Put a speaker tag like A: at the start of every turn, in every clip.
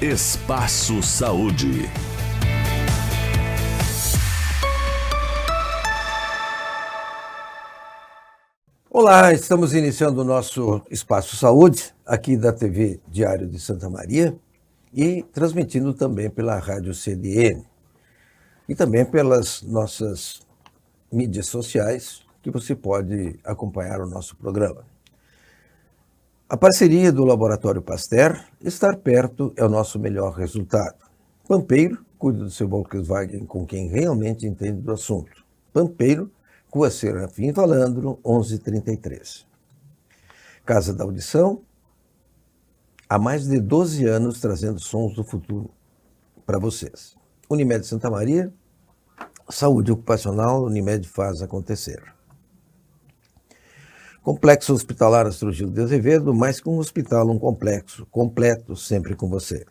A: Espaço Saúde.
B: Olá, estamos iniciando o nosso Espaço Saúde, aqui da TV Diário de Santa Maria e transmitindo também pela Rádio CDN e também pelas nossas mídias sociais, que você pode acompanhar o nosso programa. A parceria do Laboratório Pasteur, estar perto é o nosso melhor resultado. Pampeiro, cuide do seu Volkswagen com quem realmente entende do assunto. Pampeiro, Rua Serafim Valandro, 1133. Casa da Audição, há mais de 12 anos trazendo sons do futuro para vocês. Unimed Santa Maria, saúde ocupacional, Unimed faz acontecer. Complexo Hospitalar Astrogildo de Azevedo, mais que um hospital, um complexo, completo, sempre com você.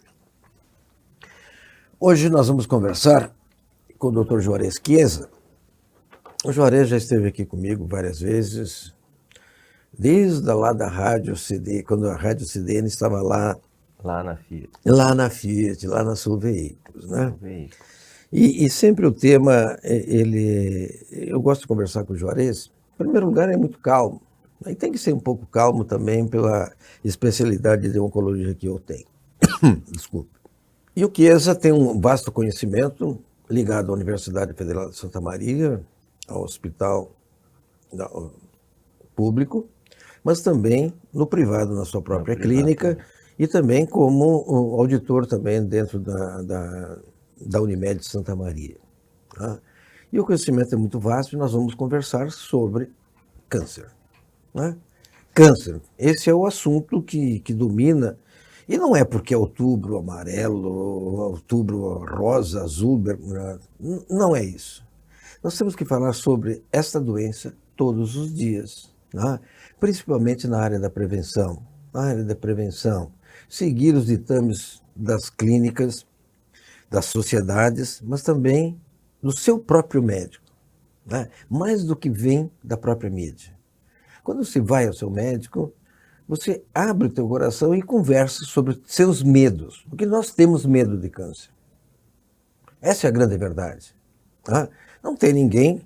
B: Hoje nós vamos conversar com o Dr. Juarez Chiesa. O Juarez já esteve aqui comigo várias vezes, desde lá da Rádio CD, quando a Rádio CDN estava lá
C: na Fiat.
B: Lá na Fiat, lá na Sul Veículos, né?
C: Sul Veículos.
B: E sempre o tema, eu gosto de conversar com o Juarez, em primeiro lugar é muito calmo, e tem que ser um pouco calmo também pela especialidade de oncologia que eu tenho. Desculpa. E o Chiesa tem um vasto conhecimento ligado à Universidade Federal de Santa Maria, ao hospital público, mas também no privado, na sua própria clínica, e também como auditor também dentro da Unimed de Santa Maria. Tá? E o conhecimento é muito vasto e nós vamos conversar sobre câncer. Né? Câncer, esse é o assunto que domina, e não é porque é outubro amarelo, outubro rosa, azul, não é isso. Nós temos que falar sobre esta doença todos os dias, né? Principalmente na área da prevenção. Na área da prevenção, seguir os ditames das clínicas, das sociedades, mas também do seu próprio médico, né? Mais do que vem da própria mídia. Quando você vai ao seu médico, você abre o teu coração e conversa sobre seus medos, porque nós temos medo de câncer. Essa é a grande verdade. Tá? Não tem ninguém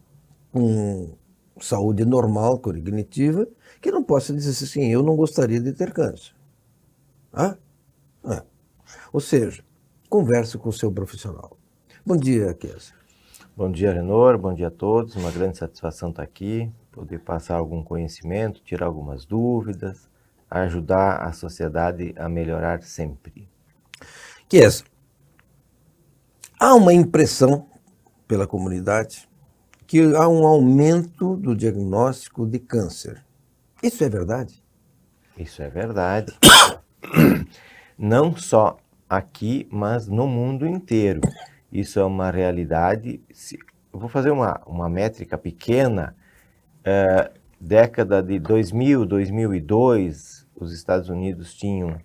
B: com saúde normal, cognitiva, que não possa dizer assim, eu não gostaria de ter câncer. Ah? Ou seja, converse com o seu profissional. Bom dia, Chiesa.
C: Bom dia, Renor, bom dia a todos. Uma grande satisfação estar aqui, poder passar algum conhecimento, tirar algumas dúvidas, ajudar a sociedade a melhorar sempre.
B: Chiesa, há uma impressão pela comunidade que há um aumento do diagnóstico de câncer. Isso é verdade?
C: Isso é verdade. Não só aqui, mas no mundo inteiro. Isso é uma realidade. Eu vou fazer uma métrica pequena. Década de 2000, 2002, os Estados Unidos tinham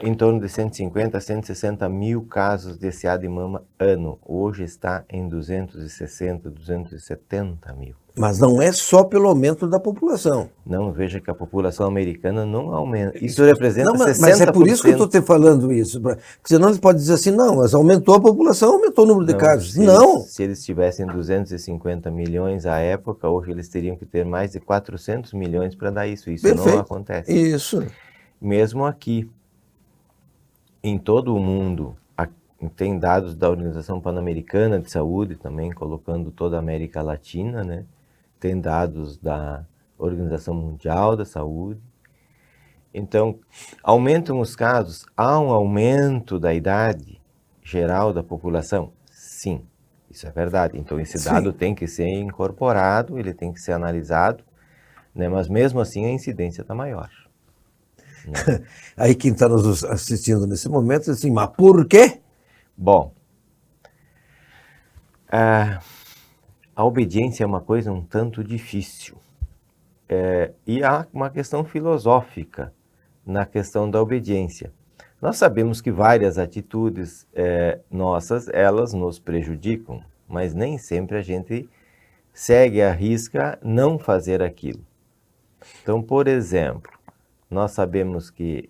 C: em torno de 150 a 160 mil casos de CA de mama ano. Hoje está em 260, 270 mil.
B: Mas não é só pelo aumento da população.
C: Não, veja que a população americana não aumenta. Isso representa 60%.
B: Mas é por isso que eu estou te falando isso. Porque senão você pode dizer assim, não, mas aumentou a população, aumentou o número de casos.
C: Se eles tivessem 250 milhões à época, hoje eles teriam que ter mais de 400 milhões para dar isso. Isso Perfeito. Não acontece.
B: Isso.
C: Mesmo aqui. Em todo o mundo, tem dados da Organização Pan-Americana de Saúde também, colocando toda a América Latina, né? Tem dados da Organização Mundial da Saúde. Então, aumentam os casos? Há um aumento da idade geral da população? Sim, isso é verdade. Então, esse dado tem que ser incorporado, ele tem que ser analisado, né? Mas mesmo assim a incidência está maior.
B: Aí quem está nos assistindo nesse momento diz assim, mas por quê?
C: Bom, a obediência é uma coisa um tanto difícil. E há uma questão filosófica na questão da obediência. Nós sabemos que várias atitudes nossas, elas nos prejudicam, mas nem sempre a gente segue à risca não fazer aquilo. Então, por exemplo, nós sabemos que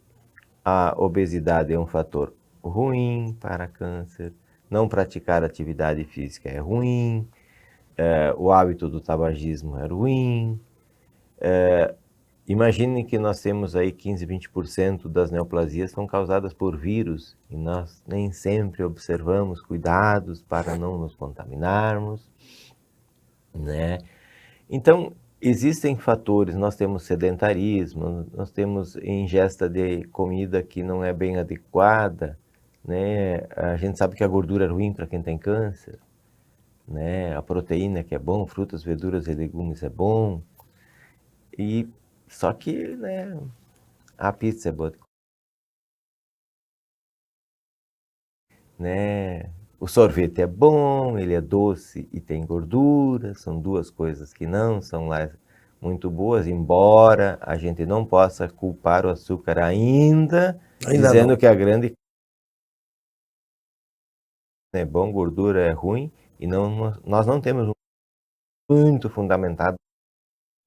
C: a obesidade é um fator ruim para câncer, não praticar atividade física é ruim, o hábito do tabagismo é ruim. Imagine que nós temos aí 15, 20% das neoplasias são causadas por vírus e nós nem sempre observamos cuidados para não nos contaminarmos, né? Então, existem fatores, nós temos sedentarismo, nós temos ingesta de comida que não é bem adequada, né? A gente sabe que a gordura é ruim para quem tem câncer, né? A proteína que é bom, frutas, verduras e legumes é bom, e só que, né, a pizza é boa, né? O sorvete é bom, ele é doce e tem gordura, são duas coisas que não são lá muito boas, embora a gente não possa culpar o açúcar ainda dizendo
B: não.
C: que a grande é bom, gordura é ruim, e nós não temos muito fundamentado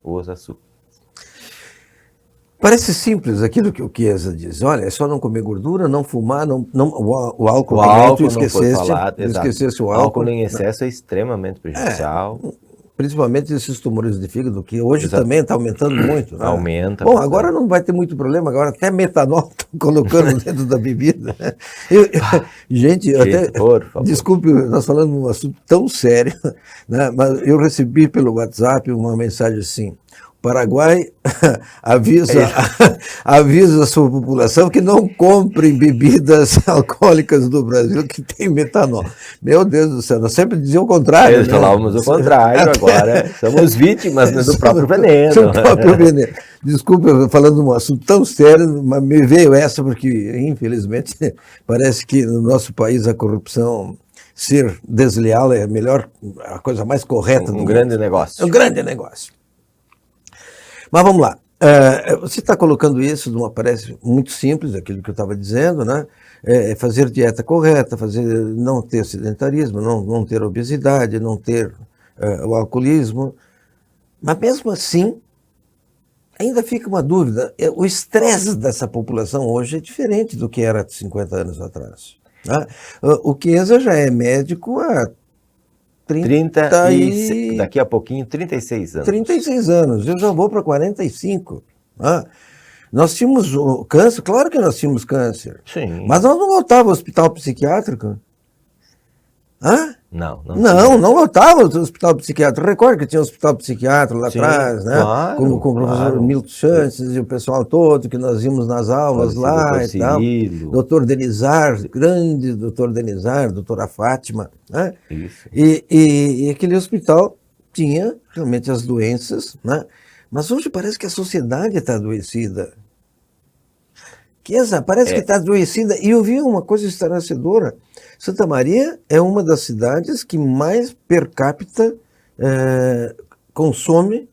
C: os açúcares.
B: Parece simples aquilo que o Chiesa diz. Olha, é só não comer gordura, não fumar, o álcool
C: O
B: também,
C: álcool não foi falado,
B: tu
C: exato.
B: esquecesse o
C: O
B: álcool.
C: álcool em excesso é extremamente prejudicial.
B: Principalmente esses tumores de fígado, que hoje
C: Exato.
B: também está aumentando muito. Né?
C: Aumenta.
B: Bom, agora não vai ter muito problema, agora até metanol estão colocando dentro da bebida. Gente, até,
C: por favor.
B: desculpe, nós falando de um assunto tão sério, né? Mas eu recebi pelo WhatsApp uma mensagem assim: o Paraguai avisa a sua população que não comprem bebidas alcoólicas do Brasil que tem metanol. Meu Deus do céu, nós sempre diziam o contrário.
C: Eles falávamos o contrário, agora somos vítimas do próprio veneno.
B: Do próprio veneno. Desculpa, falando de um assunto tão sério, mas me veio essa porque, infelizmente, parece que no nosso país a corrupção, ser desleal é a coisa mais correta.
C: Um grande negócio.
B: É um grande negócio. Mas vamos lá. Você está colocando isso parece muito simples, aquilo que eu estava dizendo, né? Fazer dieta correta, não ter sedentarismo, não ter obesidade, não ter o alcoolismo. Mas mesmo assim, ainda fica uma dúvida. O estresse dessa população hoje é diferente do que era 50 anos atrás. Né? O Chiesa já é médico há
C: daqui a pouquinho, 36 anos.
B: 36 anos, eu já vou para 45. Nós tínhamos câncer, claro que nós tínhamos câncer.
C: Sim.
B: Mas nós não lotávamos hospital psiquiátrico.
C: Não
B: lotava o hospital psiquiátrico. Recorda que tinha um hospital psiquiátrico lá atrás, né?
C: Claro,
B: com o professor Milton Chances e o pessoal todo, que nós íamos nas aulas lá e tal. Doutor Denizar, grande doutor Denizar, doutora Fátima. Né?
C: Isso.
B: E aquele hospital tinha realmente as doenças, né? Mas hoje parece que a sociedade está adoecida. Parece que está adoecida. E eu vi uma coisa estarrecedora. Santa Maria é uma das cidades que mais per capita consome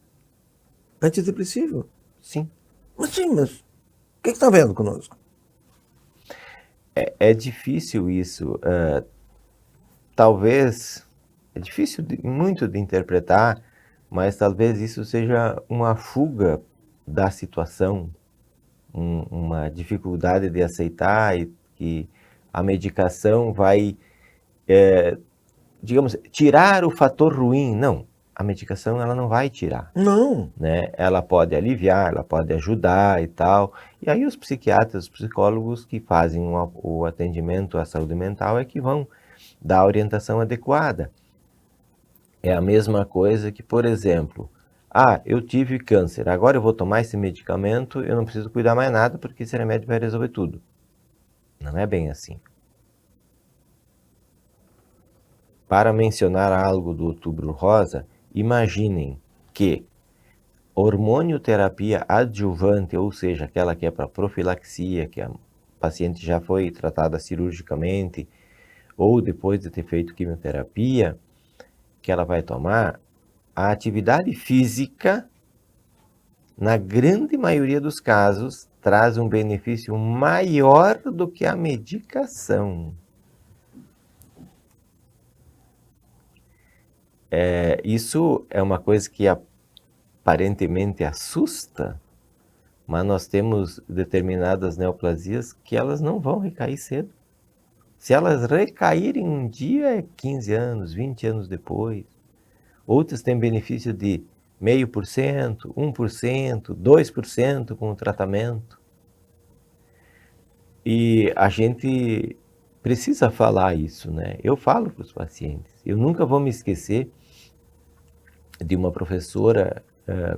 B: antidepressivo.
C: Sim.
B: Mas o que está vendo conosco?
C: É difícil isso. Talvez, é difícil muito de interpretar, mas talvez isso seja uma fuga da situação, uma dificuldade de aceitar e que a medicação vai, digamos, tirar o fator ruim. Não, a medicação ela não vai tirar.
B: Não.
C: Né? Ela pode aliviar, ela pode ajudar e tal. E aí os psiquiatras, os psicólogos que fazem o atendimento à saúde mental é que vão dar a orientação adequada. É a mesma coisa que, por exemplo, eu tive câncer, agora eu vou tomar esse medicamento, eu não preciso cuidar mais nada porque esse remédio vai resolver tudo. Não é bem assim. Para mencionar algo do Outubro Rosa, imaginem que hormonioterapia adjuvante, ou seja, aquela que é para profilaxia, que a paciente já foi tratada cirurgicamente, ou depois de ter feito quimioterapia, que ela vai tomar, a atividade física, na grande maioria dos casos, traz um benefício maior do que a medicação. Isso é uma coisa que aparentemente assusta, mas nós temos determinadas neoplasias que elas não vão recair cedo. Se elas recaírem um dia, é 15 anos, 20 anos depois. Outras têm benefício de 0,5%, 1%, 2% com o tratamento. E a gente precisa falar isso, né? Eu falo para os pacientes. Eu nunca vou me esquecer de uma professora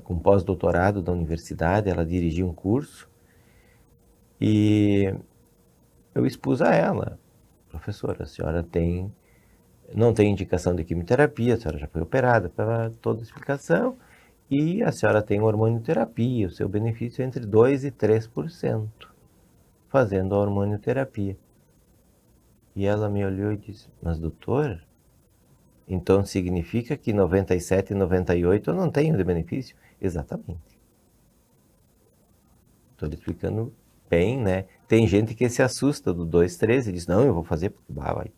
C: com pós-doutorado da universidade, ela dirigia um curso e eu expus a ela, professora, a senhora não tem indicação de quimioterapia, a senhora já foi operada, para toda a explicação, e a senhora tem hormonioterapia, o seu benefício é entre 2% e 3%, fazendo a hormonioterapia. E ela me olhou e disse, mas doutor, então significa que 97 e 98 eu não tenho de benefício? Exatamente. Estou lhe explicando bem, né? Tem gente que se assusta do 2, 3 e diz, não, eu vou fazer porque vai.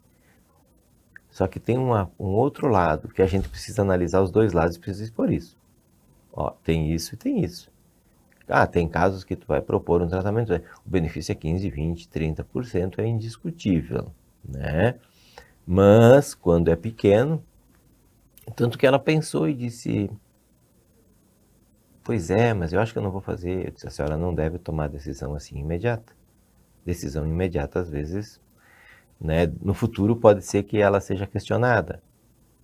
C: Só que tem um outro lado, que a gente precisa analisar os dois lados e precisa expor isso. Ó, tem isso e tem isso. Ah, tem casos que tu vai propor um tratamento, o benefício é 15, 20, 30%, é indiscutível, né? Mas, quando é pequeno, tanto que ela pensou e disse, pois é, mas eu acho que eu não vou fazer. Eu disse, a senhora não deve tomar decisão assim imediata. Decisão imediata, às vezes, né, no futuro pode ser que ela seja questionada.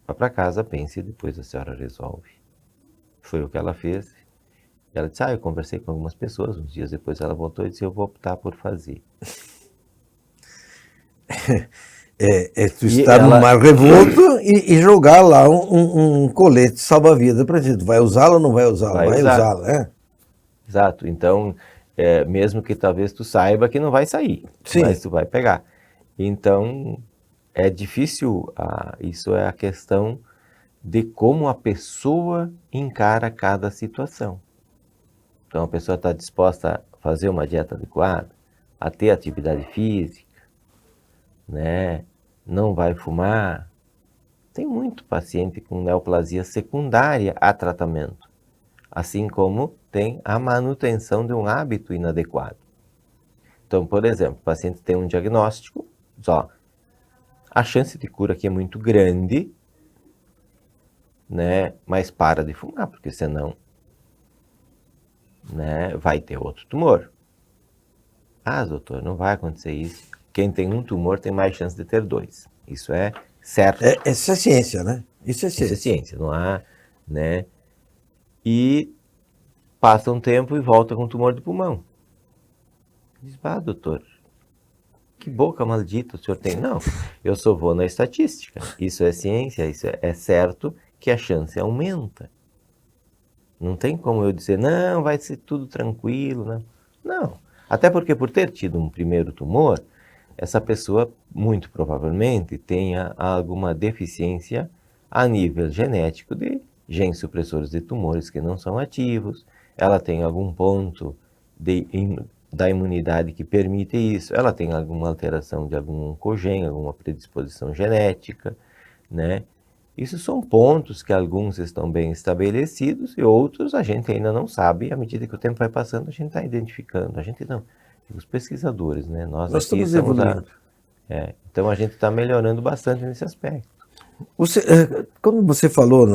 C: Vá para casa, pense e depois a senhora resolve. Foi o que ela fez. Ela disse, eu conversei com algumas pessoas, uns dias depois ela voltou e disse, eu vou optar por fazer.
B: Tu estar no mar revolto e jogar lá um colete salva-vida para gente. Vai usá-lo ou não vai usá-lo? Vai usá-lo, né?
C: Exato. Então, mesmo que talvez tu saiba que não vai sair, sim, mas tu vai pegar. Então, é difícil, isso é a questão de como a pessoa encara cada situação. Então, a pessoa está disposta a fazer uma dieta adequada, a ter atividade física, né? Não vai fumar. Tem muito paciente com neoplasia secundária a tratamento, assim como tem a manutenção de um hábito inadequado. Então, por exemplo, o paciente tem um diagnóstico, a chance de cura aqui é muito grande, né? Mas para de fumar, porque senão, né, vai ter outro tumor. Doutor, não vai acontecer isso. Quem tem um tumor tem mais chance de ter 2. Isso é certo.
B: Isso é ciência, né? Isso é ciência.
C: Isso é ciência, não há, né? E passa um tempo e volta com tumor de pulmão. Diz, doutor, que boca maldita o senhor tem. Não, eu só vou na estatística. Isso é ciência, isso é certo que a chance aumenta. Não tem como eu dizer, não, vai ser tudo tranquilo, né? Não. Até porque por ter tido um primeiro tumor, essa pessoa muito provavelmente tenha alguma deficiência a nível genético de genes supressores de tumores que não são ativos, ela tem algum ponto da imunidade que permite isso, ela tem alguma alteração de algum oncogene, alguma predisposição genética, né? Isso são pontos que alguns estão bem estabelecidos e outros a gente ainda não sabe. À medida que o tempo vai passando, a gente está identificando. A gente não, os pesquisadores, né? Nós aqui
B: estamos evoluindo.
C: Então a gente está melhorando bastante nesse aspecto.
B: Quando você falou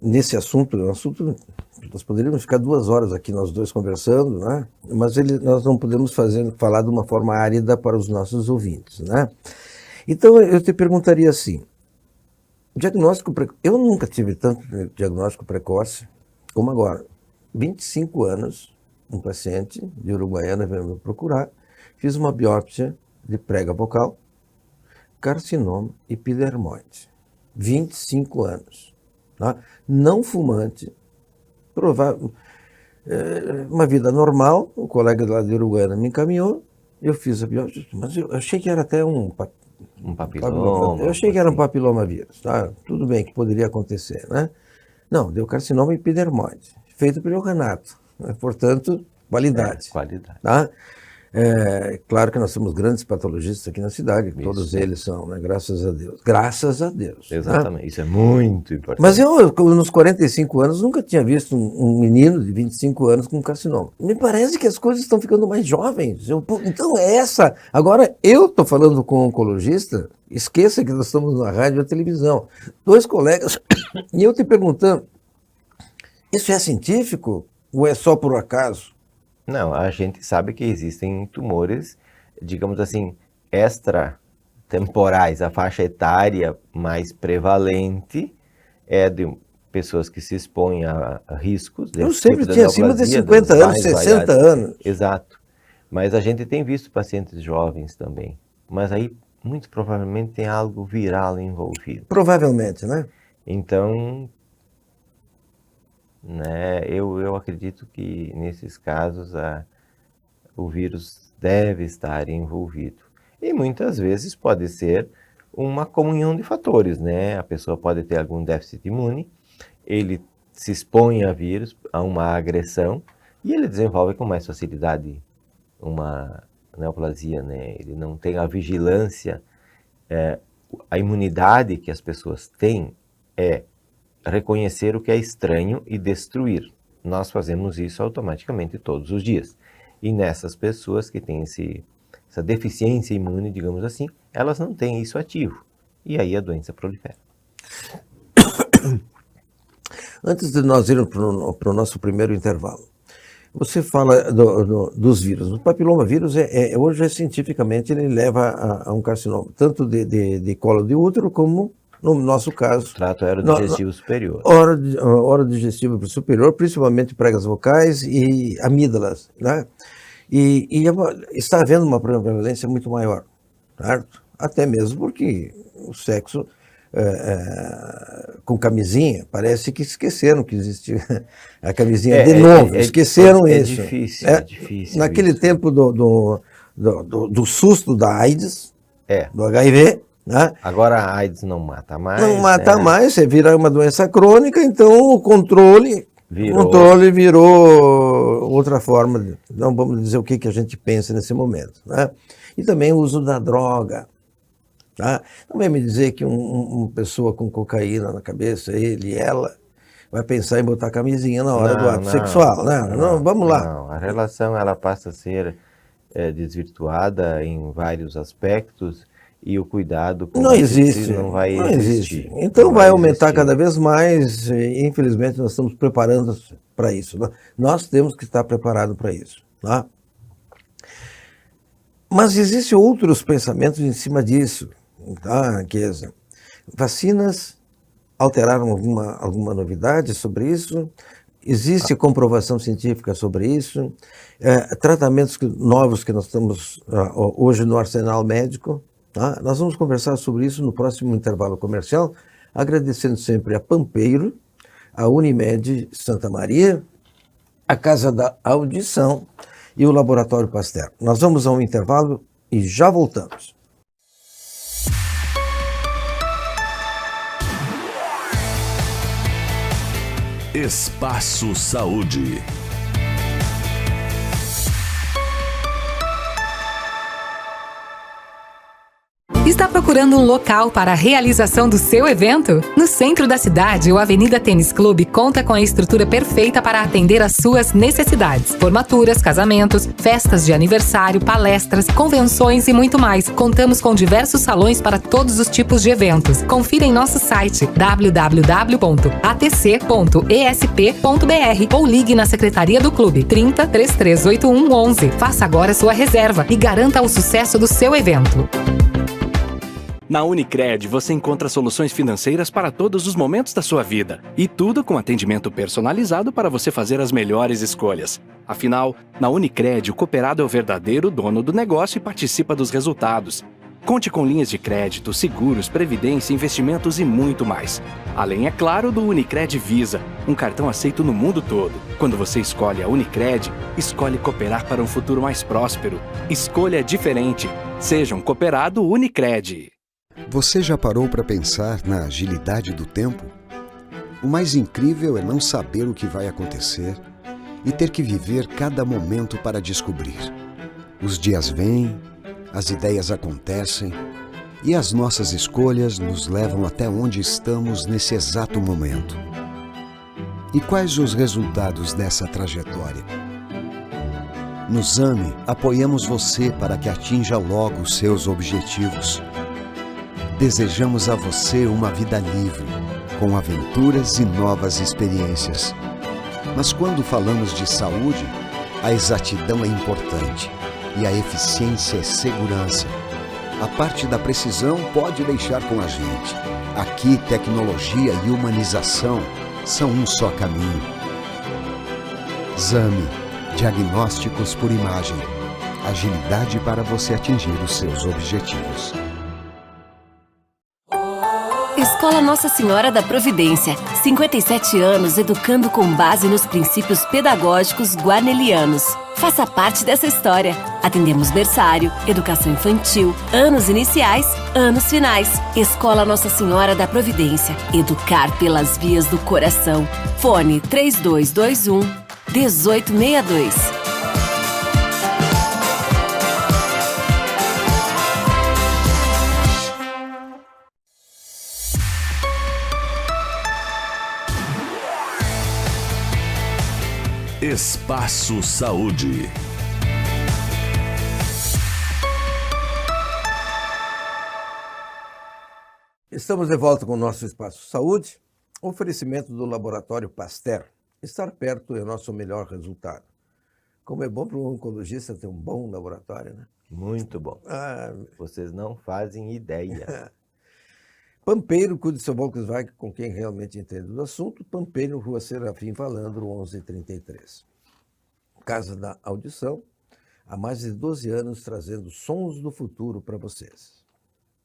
B: nesse assunto, nós poderíamos ficar 2 horas aqui nós dois conversando, né? Mas nós não podemos falar de uma forma árida para os nossos ouvintes, né? Então eu te perguntaria assim, eu nunca tive tanto diagnóstico precoce como agora. 25 anos, um paciente de Uruguaiana veio me procurar, fiz uma biópsia de prega vocal, carcinoma epidermoide. 25 anos. Tá? Não fumante, uma vida normal, o colega lá de Uruguaiana me encaminhou, eu fiz a biópsia, mas eu achei que era até um papiloma. Eu achei que era um papiloma vírus, tá? Tudo bem que poderia acontecer, né? Não, deu carcinoma epidermoide, feito pelo Renato, né? Portanto, qualidade.
C: Qualidade.
B: Tá? Claro que nós temos grandes patologistas aqui na cidade,
C: Isso.
B: todos eles são, né? Graças a Deus. Graças a Deus.
C: Exatamente,
B: Né?
C: isso é muito importante.
B: Mas eu, nos 45 anos, nunca tinha visto um menino de 25 anos com carcinoma. Me parece que as coisas estão ficando mais jovens. Então é essa. Agora, eu estou falando com um oncologista, esqueça que nós estamos na rádio e na televisão. 2 colegas, e eu te perguntando, isso é científico ou é só por acaso?
C: Não, a gente sabe que existem tumores, digamos assim, extratemporais. A faixa etária mais prevalente é de pessoas que se expõem a riscos.
B: Eu sempre tinha acima de 50 anos, 60 anos.
C: Exato. Mas a gente tem visto pacientes jovens também. Mas aí, muito provavelmente, tem algo viral envolvido.
B: Provavelmente, né?
C: Então, né, eu acredito que nesses casos o vírus deve estar envolvido. E muitas vezes pode ser uma comunhão de fatores, né? A pessoa pode ter algum déficit imune, ele se expõe a vírus, a uma agressão, e ele desenvolve com mais facilidade uma neoplasia, né? Ele não tem a vigilância, a imunidade que as pessoas têm é reconhecer o que é estranho e destruir. Nós fazemos isso automaticamente todos os dias. E nessas pessoas que têm essa deficiência imune, digamos assim, elas não têm isso ativo. E aí a doença prolifera.
B: Antes de nós irmos para o nosso primeiro intervalo, você fala dos vírus. O papilomavírus, hoje, cientificamente, ele leva a um carcinoma, tanto de colo de útero como, no nosso caso...
C: Trato aerodigestivo superior.
B: Orodigestivo superior, principalmente pregas vocais e amígdalas, né? E está havendo uma prevalência muito maior, certo? Até mesmo porque o sexo com camisinha, parece que esqueceram que existia a camisinha de novo, esqueceram isso.
C: É difícil.
B: Naquele
C: isso.
B: tempo do susto da AIDS, do HIV, né?
C: Agora a AIDS não mata mais.
B: Não mata mais, você vira uma doença crônica, então o controle virou outra forma. Não vamos dizer o que a gente pensa nesse momento, né? E também o uso da droga. Tá? Não vai me dizer que uma pessoa com cocaína na cabeça, ela, vai pensar em botar camisinha na hora do ato sexual. Não, vamos lá.
C: Não, a relação ela passa a ser desvirtuada em vários aspectos e o cuidado com
B: não existe,
C: não vai existir.
B: Então vai aumentar cada vez mais e infelizmente nós estamos preparando para isso. Nós temos que estar preparados para isso. Tá? Mas existem outros pensamentos em cima disso. Tá, Chiesa? Vacinas alteraram alguma novidade sobre isso? Existe comprovação científica sobre isso? Tratamentos novos que nós estamos hoje no arsenal médico? Tá? Nós vamos conversar sobre isso no próximo intervalo comercial, agradecendo sempre a Pampeiro, a Unimed Santa Maria, a Casa da Audição e o Laboratório Pasteur. Nós vamos a um intervalo e já voltamos.
A: Espaço Saúde.
D: Está procurando um local para a realização do seu evento? No centro da cidade, o Avenida Tênis Clube conta com a estrutura perfeita para atender às suas necessidades. Formaturas, casamentos, festas de aniversário, palestras, convenções e muito mais. Contamos com diversos salões para todos os tipos de eventos. Confira em nosso site www.atc.esp.br ou ligue na Secretaria do Clube 30 3381 11. Faça agora sua reserva e garanta o sucesso do seu evento.
E: Na Unicred, você encontra soluções financeiras para todos os momentos da sua vida. E tudo com atendimento personalizado para você fazer as melhores escolhas. Afinal, na Unicred, o cooperado é o verdadeiro dono do negócio e participa dos resultados. Conte com linhas de crédito, seguros, previdência, investimentos e muito mais. Além, é claro, do Unicred Visa, um cartão aceito no mundo todo. Quando você escolhe a Unicred, escolhe cooperar para um futuro mais próspero. Escolha diferente. Seja um cooperado Unicred.
F: Você já parou para pensar na agilidade do tempo? O mais incrível é não saber o que vai acontecer e ter que viver cada momento para descobrir. Os dias vêm, as ideias acontecem e as nossas escolhas nos levam até onde estamos nesse exato momento. E quais os resultados dessa trajetória? No Zame, apoiamos você para que atinja logo os seus objetivos. Desejamos a você uma vida livre, com aventuras e novas experiências. Mas quando falamos de saúde, a exatidão é importante e a eficiência é segurança. A parte da precisão pode deixar com a gente. Aqui, tecnologia e humanização são um só caminho. Zame, diagnósticos por imagem. Agilidade para você atingir os seus objetivos.
G: Escola Nossa Senhora da Providência. 57 anos educando com base nos princípios pedagógicos guarnelianos. Faça parte dessa história. Atendemos berçário, educação infantil, anos iniciais, anos finais. Escola Nossa Senhora da Providência. Educar pelas vias do coração. Fone 3221 1862.
A: Espaço Saúde.
B: Estamos de volta com o nosso Espaço Saúde. Oferecimento do Laboratório Pasteur. Estar perto é o nosso melhor resultado. Como é bom para um oncologista ter um bom laboratório, né?
C: Muito bom. Vocês não fazem ideia.
B: Pampeiro, cuide do seu Volkswagen com quem realmente entende do assunto. Pampeiro, Rua Serafim Valandro, 1133. Casa da Audição, há mais de 12 anos trazendo sons do futuro para vocês.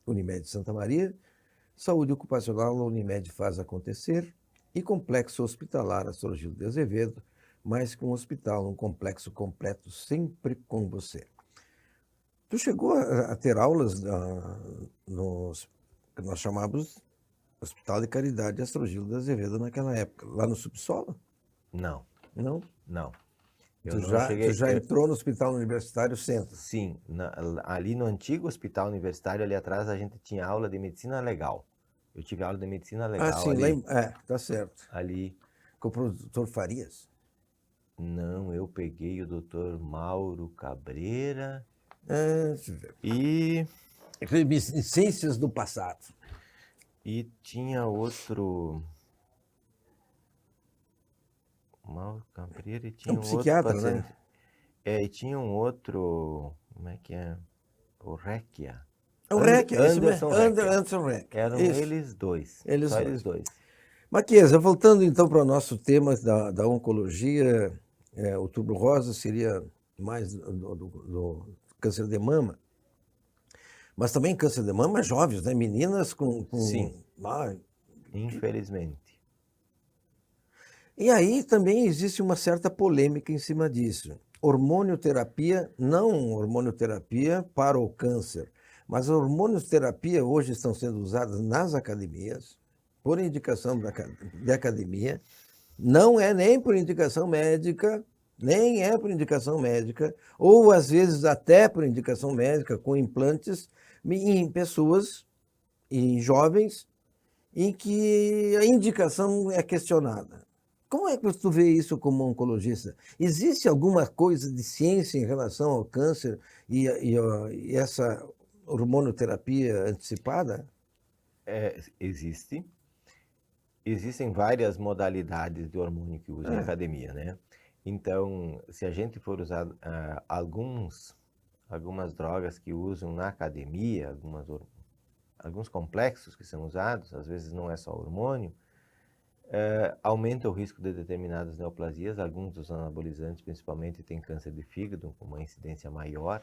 B: Unimed Santa Maria, saúde ocupacional, a Unimed faz acontecer. E Complexo Hospitalar Astrogildo de Azevedo, mais que um hospital, um complexo completo, sempre com você. Tu chegou a ter aulas nos que nós chamávamos Hospital de Caridade Astrogildo de Azevedo naquela época, lá no subsolo?
C: Não,
B: Não?
C: não.
B: Tu já entrou no Hospital Universitário Centro?
C: Sim, ali no antigo Hospital Universitário, ali atrás, a gente tinha aula de medicina legal. Eu tive aula de medicina legal.
B: Ah, sim,
C: ali,
B: tá certo.
C: ali.
B: Com o professor Farias?
C: Não, eu peguei o Dr. Mauro Cabreira
B: Deixa eu ver.
C: e
B: Reminiscências do passado.
C: tinha outro... Mauro Cabreira e tinha
B: um psiquiatra,
C: outro
B: né?
C: paciente. E tinha um outro... Como é que é? O Réquia.
B: O Reck,
C: Anderson
B: Reck.
C: Eram eles dois. Só eles dois.
B: Maquiesa, voltando então para o nosso tema da oncologia, outubro rosa seria mais do câncer de mama, mas também câncer de mama jovens, né? Meninas com...
C: Sim, infelizmente.
B: E aí também existe uma certa polêmica em cima disso. Hormonioterapia, não hormonioterapia para o câncer, mas a hormonioterapia hoje estão sendo usadas nas academias, por indicação de academia, não é nem por indicação médica, ou às vezes até por indicação médica, com implantes em pessoas, em jovens, em que a indicação é questionada. Como é que tu vê isso como oncologista? Existe alguma coisa de ciência em relação ao câncer e essa hormonioterapia antecipada?
C: Existe. Existem várias modalidades de hormônio que usam na academia, né? Então, se a gente for usar algumas drogas que usam na academia, alguns complexos que são usados, às vezes não é só hormônio, aumenta o risco de determinadas neoplasias. Alguns dos anabolizantes, principalmente, têm câncer de fígado, com uma incidência maior.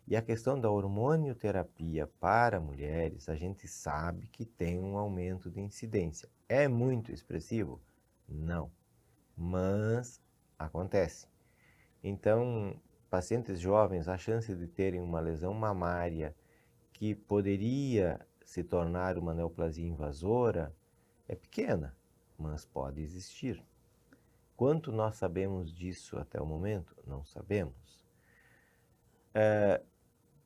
C: E a questão da hormonioterapia para mulheres, a gente sabe que tem um aumento de incidência. É muito expressivo? Não. Mas acontece. Então, pacientes jovens, a chance de terem uma lesão mamária que poderia se tornar uma neoplasia invasora é pequena, mas pode existir. Quanto nós sabemos disso até o momento? Não sabemos.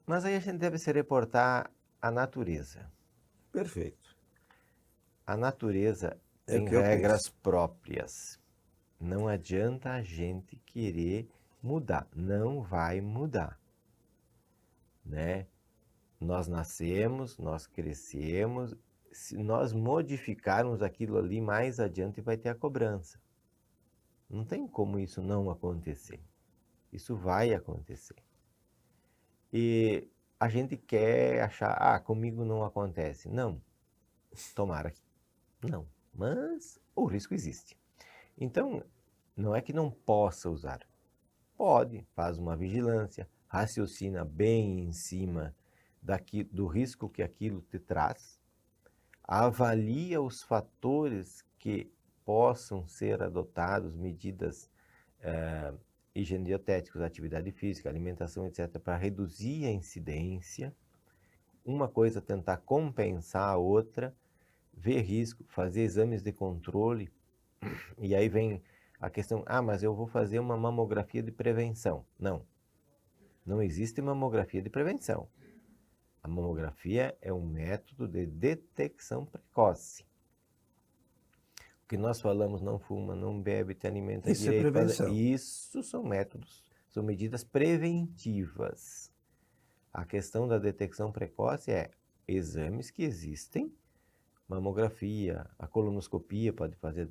C: Mas aí a gente deve se reportar à natureza.
B: Perfeito.
C: A natureza
B: É o
C: tem
B: que eu
C: regras
B: penso.
C: próprias. Não adianta a gente querer mudar. Não vai mudar, né? Nós nascemos, nós crescemos. Se nós modificarmos aquilo ali, mais adiante vai ter a cobrança. Não tem como isso não acontecer. Isso vai acontecer. E a gente quer achar, comigo não acontece. Não, tomara que não. Mas o risco existe. Então, não é que não possa usar. Pode, faz uma vigilância, raciocina bem em cima do risco que aquilo te traz, avalia os fatores que possam ser adotados, medidas higienodietéticas, atividade física, alimentação, etc., para reduzir a incidência. Uma coisa tentar compensar a outra, ver risco, fazer exames de controle, e aí vem a questão, mas eu vou fazer uma mamografia de prevenção. Não, não existe mamografia de prevenção. A mamografia é um método de detecção precoce. O que nós falamos, não fuma, não bebe, te alimenta
B: Isso é
C: direito.
B: prevenção.
C: Isso são métodos, são medidas preventivas. A questão da detecção precoce é exames que existem, mamografia, a colonoscopia pode fazer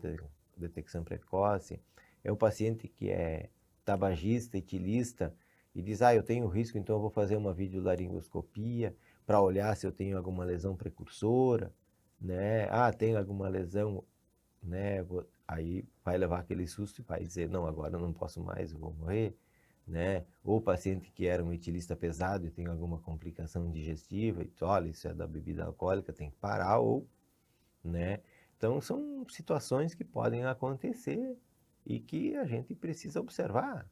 C: detecção precoce. É o paciente que é tabagista, etilista, e diz, eu tenho risco, então eu vou fazer uma videolaringoscopia para olhar se eu tenho alguma lesão precursora, né? Tenho alguma lesão, né? Aí vai levar aquele susto e vai dizer, não, agora eu não posso mais, eu vou morrer, né? Ou o paciente que era um etilista pesado e tem alguma complicação digestiva, e olha, isso é da bebida alcoólica, tem que parar, ou, né? Então, são situações que podem acontecer e que a gente precisa observar.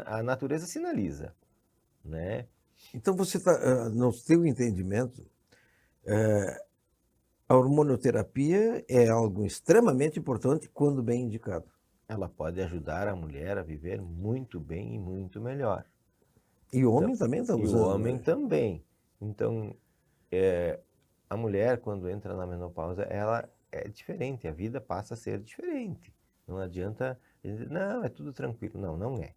C: A natureza sinaliza, né?
B: Então você está, no seu entendimento, a hormonioterapia é algo extremamente importante quando bem indicado.
C: Ela pode ajudar a mulher a viver muito bem e muito melhor.
B: E o
C: Então,
B: homem também está
C: e o
B: usando,
C: homem
B: né?
C: também. Então, a mulher, quando entra na menopausa, ela é diferente, a vida passa a ser diferente. Não adianta dizer, não, é tudo tranquilo. Não, não é.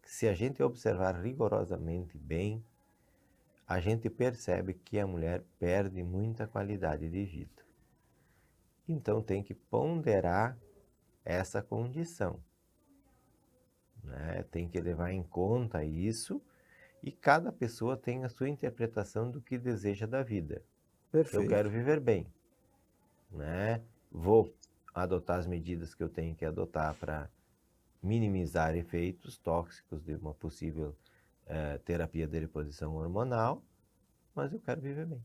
C: Se a gente observar rigorosamente bem, a gente percebe que a mulher perde muita qualidade de vida. Então tem que ponderar essa condição, né? Tem que levar em conta isso, e cada pessoa tem a sua interpretação do que deseja da vida.
B: Perfeito.
C: Eu quero viver bem, né? Vou adotar as medidas que eu tenho que adotar para minimizar efeitos tóxicos de uma possível terapia de reposição hormonal, mas eu quero viver bem.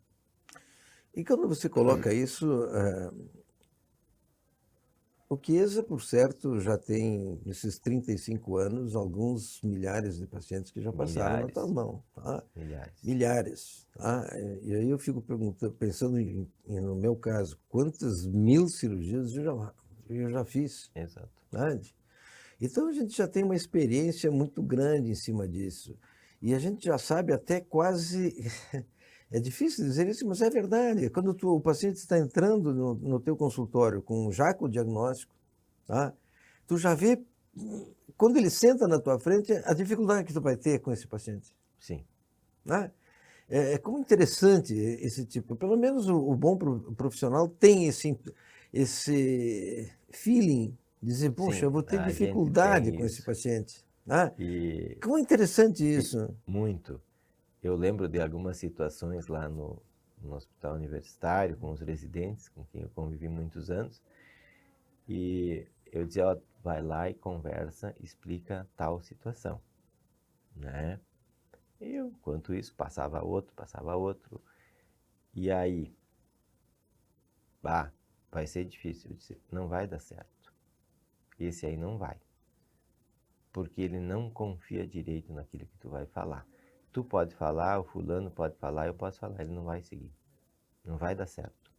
B: E quando você coloca isso, o Chiesa, por certo, já tem, nesses 35 anos, alguns milhares de pacientes que já passaram na tua mão. Tá?
C: Milhares.
B: Milhares. Tá? E aí eu fico pensando, no meu caso, quantas mil cirurgias eu já fiz.
C: Exato.
B: Né? Então a gente já tem uma experiência muito grande em cima disso. E a gente já sabe até quase... É difícil dizer isso, mas é verdade. Quando o paciente está entrando no teu consultório com o diagnóstico, tá? Tu já vê, quando ele senta na tua frente, a dificuldade que tu vai ter com esse paciente.
C: Sim.
B: Tá? É como interessante esse tipo. Pelo menos o bom profissional tem esse feeling de dizer, poxa,
C: Sim,
B: eu vou ter
C: a gente
B: dificuldade
C: tem
B: com esse
C: isso.
B: paciente. Tá?
C: E
B: Como é interessante isso.
C: muito. Eu lembro de algumas situações lá no hospital universitário, com os residentes, com quem eu convivi muitos anos, e eu dizia, vai lá e conversa, explica tal situação, né? E eu, enquanto isso, passava outro, e aí, vai ser difícil. Eu disse, não vai dar certo. Esse aí não vai. Porque ele não confia direito naquilo que tu vai falar. Tu pode falar, o fulano pode falar, eu posso falar, ele não vai seguir. Não vai dar certo.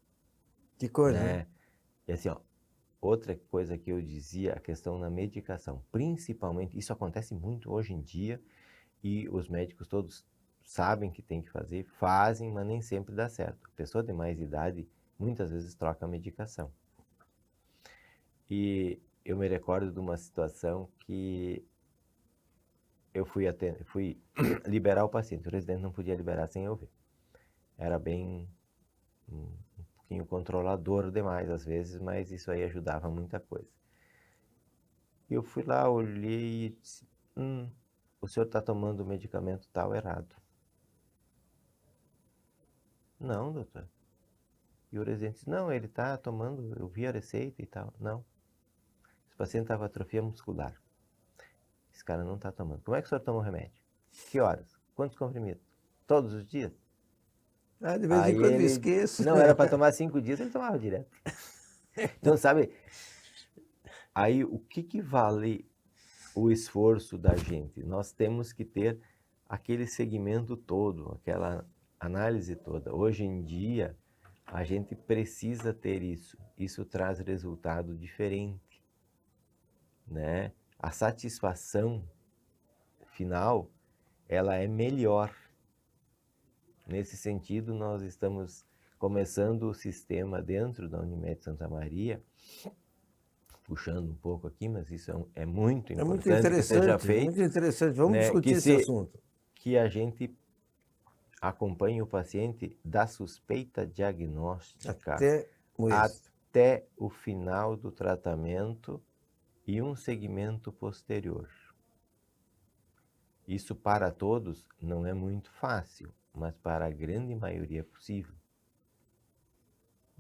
B: Que coisa,
C: né?
B: né?
C: E assim, outra coisa que eu dizia, a questão da medicação. Principalmente, isso acontece muito hoje em dia, e os médicos todos sabem que tem que fazer, fazem, mas nem sempre dá certo. A pessoa de mais idade muitas vezes troca a medicação. E eu me recordo de uma situação que eu fui liberar o paciente, o residente não podia liberar sem eu ver. Era bem um pouquinho controlador demais às vezes, mas isso aí ajudava muita coisa. Eu fui lá, olhei e disse, o senhor está tomando o medicamento tal errado. Não, doutor. E o residente disse, não, ele está tomando, eu vi a receita e tal. Não. Esse paciente estava com atrofia muscular. Esse cara não está tomando. Como é que o senhor toma o remédio? Que horas? Quantos comprimidos? Todos os dias?
B: De vez em quando eu esqueço.
C: Não, era para tomar 5 dias, ele tomava direto. Então, sabe, aí o que vale o esforço da gente? Nós temos que ter aquele segmento todo, aquela análise toda. Hoje em dia, a gente precisa ter isso. Isso traz resultado diferente, né? A satisfação final, ela é melhor. Nesse sentido, nós estamos começando o sistema dentro da Unimed Santa Maria, puxando um pouco aqui, mas isso é muito importante que seja feito.
B: Muito interessante. Vamos discutir esse assunto.
C: Que a gente acompanhe o paciente da suspeita diagnóstica até o final do tratamento e um segmento posterior. Isso para todos não é muito fácil, mas para a grande maioria é possível,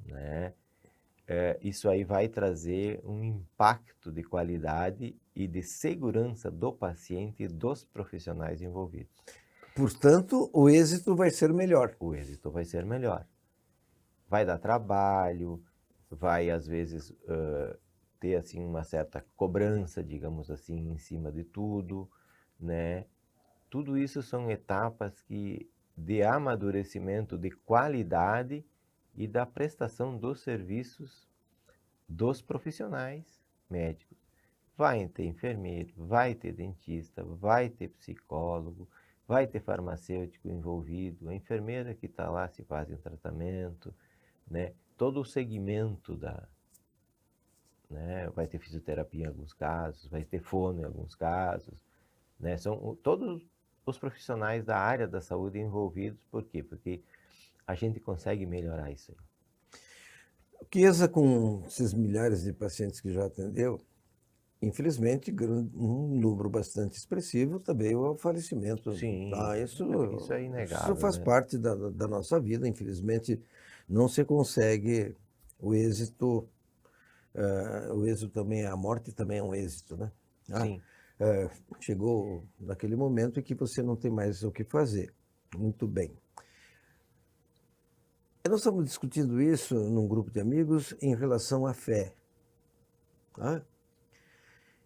C: né? Isso aí vai trazer um impacto de qualidade e de segurança do paciente e dos profissionais envolvidos.
B: Portanto, o êxito vai ser melhor.
C: O êxito vai ser melhor. Vai dar trabalho, vai às vezes ter assim uma certa cobrança, digamos assim, em cima de tudo, né? Tudo isso são etapas de amadurecimento, de qualidade e da prestação dos serviços dos profissionais médicos. Vai ter enfermeiro, vai ter dentista, vai ter psicólogo, vai ter farmacêutico envolvido, a enfermeira que está lá se faz um tratamento, né? Todo o segmento né? Vai ter fisioterapia em alguns casos, vai ter fono em alguns casos, né? São todos os profissionais da área da saúde envolvidos. Por quê? Porque a gente consegue melhorar isso aí.
B: O Chiesa, com esses milhares de pacientes que já atendeu, infelizmente, um número bastante expressivo também é o falecimento.
C: Sim,
B: isso
C: é inegável.
B: Isso faz parte da nossa vida. Infelizmente, não se consegue o êxito. O êxito também, a morte também é um êxito, né?
C: Sim.
B: Chegou naquele momento em que você não tem mais o que fazer. Muito bem. Nós estamos discutindo isso num grupo de amigos em relação à fé. Tá?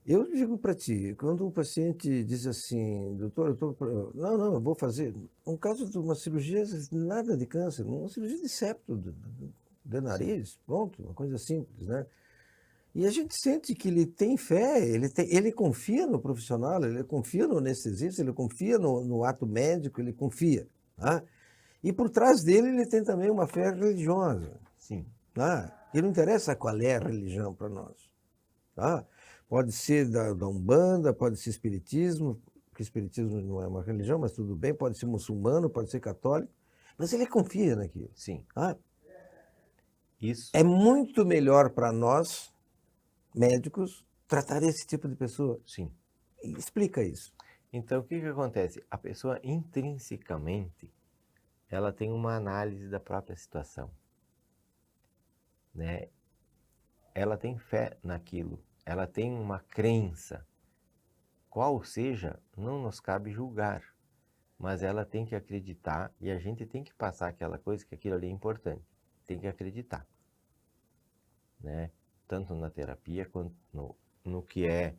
B: Eu digo para ti, quando um paciente diz assim, doutor, eu vou fazer, um caso de uma cirurgia, nada de câncer, uma cirurgia de septo de nariz, pronto, uma coisa simples, né? E a gente sente que ele tem fé, ele confia no profissional, ele confia no anestesista, ele confia no ato médico, ele confia. Tá? E por trás dele ele tem também uma fé religiosa.
C: Sim.
B: Tá? E não interessa qual é a religião para nós. Tá? Pode ser da Umbanda, pode ser espiritismo, porque espiritismo não é uma religião, mas tudo bem, pode ser muçulmano, pode ser católico, mas ele confia naquilo.
C: Sim.
B: Tá?
C: Isso.
B: É muito melhor para nós, médicos, tratar esse tipo de pessoa.
C: Sim.
B: Explica isso.
C: Então, o que acontece? A pessoa intrinsecamente, ela tem uma análise da própria situação, né? Ela tem fé naquilo, ela tem uma crença. Qual seja, não nos cabe julgar, mas ela tem que acreditar e a gente tem que passar aquela coisa que aquilo ali é importante. Tem que acreditar, né? Tanto na terapia quanto no que é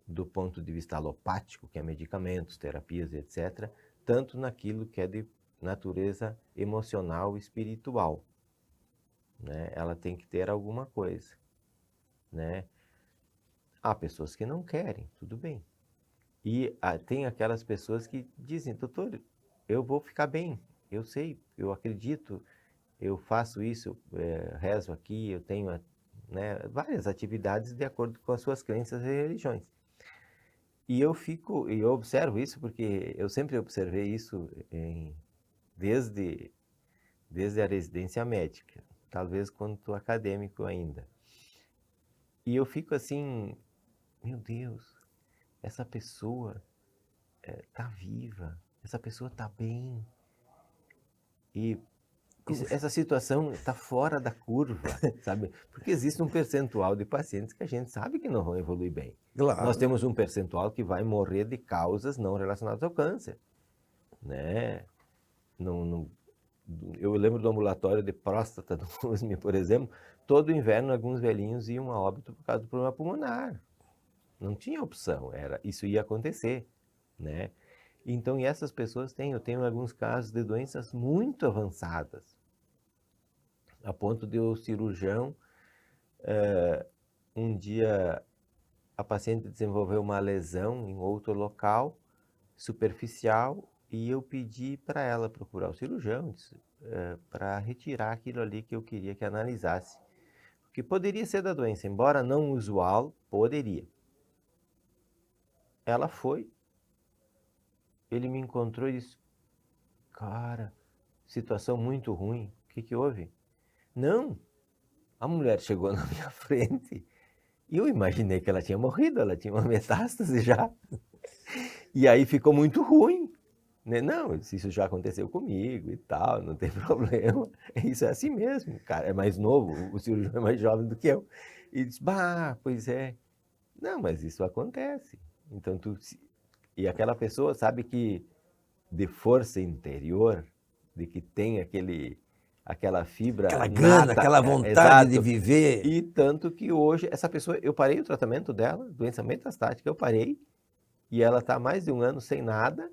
C: do ponto de vista alopático, que é medicamentos, terapias, etc., tanto naquilo que é de natureza emocional e espiritual, né? Ela tem que ter alguma coisa, né? Há pessoas que não querem, tudo bem, E tem aquelas pessoas que dizem, doutor, eu vou ficar bem, eu sei, eu acredito, eu faço isso, rezo aqui, eu tenho, né, várias atividades de acordo com as suas crenças e religiões. E eu observo isso porque eu sempre observei isso desde a residência médica, talvez quanto acadêmico ainda. E eu fico assim, meu Deus, essa pessoa está viva, essa pessoa está bem. E essa situação está fora da curva, sabe? Porque existe um percentual de pacientes que a gente sabe que não vão evoluir bem.
B: Claro.
C: Nós temos um percentual que vai morrer de causas não relacionadas ao câncer, né? Eu lembro do ambulatório de próstata do USP, por exemplo, todo inverno alguns velhinhos iam a óbito por causa do problema pulmonar. Não tinha opção, isso ia acontecer, né? Então, e essas pessoas eu tenho alguns casos de doenças muito avançadas, a ponto de o cirurgião, um dia a paciente desenvolveu uma lesão em outro local, superficial, e eu pedi para ela procurar o cirurgião para retirar aquilo ali que eu queria que analisasse. Porque poderia ser da doença, embora não usual, poderia. Ela foi, ele me encontrou e disse, cara, situação muito ruim, o que houve? Não, a mulher chegou na minha frente e eu imaginei que ela tinha morrido, ela tinha uma metástase já. E aí ficou muito ruim. Né? Não, isso já aconteceu comigo e tal, não tem problema. Isso é assim mesmo, cara, é mais novo, o cirurgião é mais jovem do que eu. E disse, pois é. Não, mas isso acontece. Então, e aquela pessoa sabe que de força interior, de que tem aquela fibra
B: aquela gana,
C: nata,
B: aquela vontade
C: exato,
B: de viver.
C: E tanto que hoje, essa pessoa, eu parei o tratamento dela, doença metastática, eu parei, e ela está há mais de 1 ano sem nada,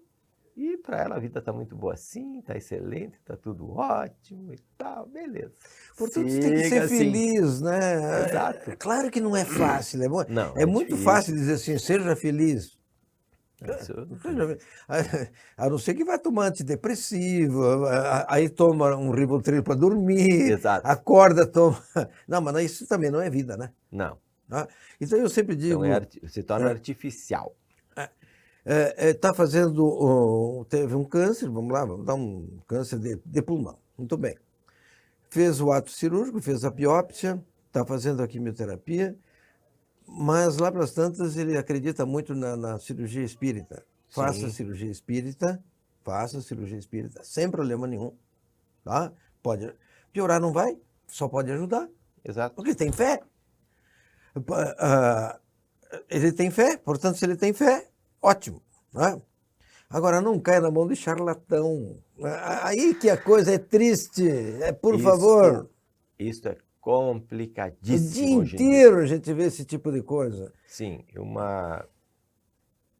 C: e para ela a vida está muito boa assim, está excelente, está tudo ótimo e tal, beleza.
B: Portanto, você tem que ser
C: assim.
B: feliz, né?
C: Exato.
B: Claro que não é fácil,
C: Não,
B: é muito
C: difícil.
B: fácil dizer assim, seja feliz. A não ser que vai tomar antidepressivo, aí toma um Rivotril para dormir,
C: Exato.
B: acorda, toma... Não, mas isso também não é vida, né?
C: Não.
B: Então eu sempre digo...
C: Então se torna artificial.
B: Está fazendo, teve um câncer, vamos dar um câncer de pulmão, muito bem. Fez o ato cirúrgico, fez a biópsia, está fazendo a quimioterapia, mas lá para as tantas ele acredita muito na cirurgia espírita. Faça cirurgia espírita, sem problema nenhum. Tá? Pode piorar, não vai, só pode ajudar.
C: Exato.
B: Porque tem fé. Ele tem fé, portanto, se ele tem fé, ótimo. Né? Agora, não caia na mão de charlatão. Aí que a coisa é triste. Por favor.
C: Isso é complicadíssimo.
B: O dia inteiro a gente vê esse tipo de coisa.
C: Sim,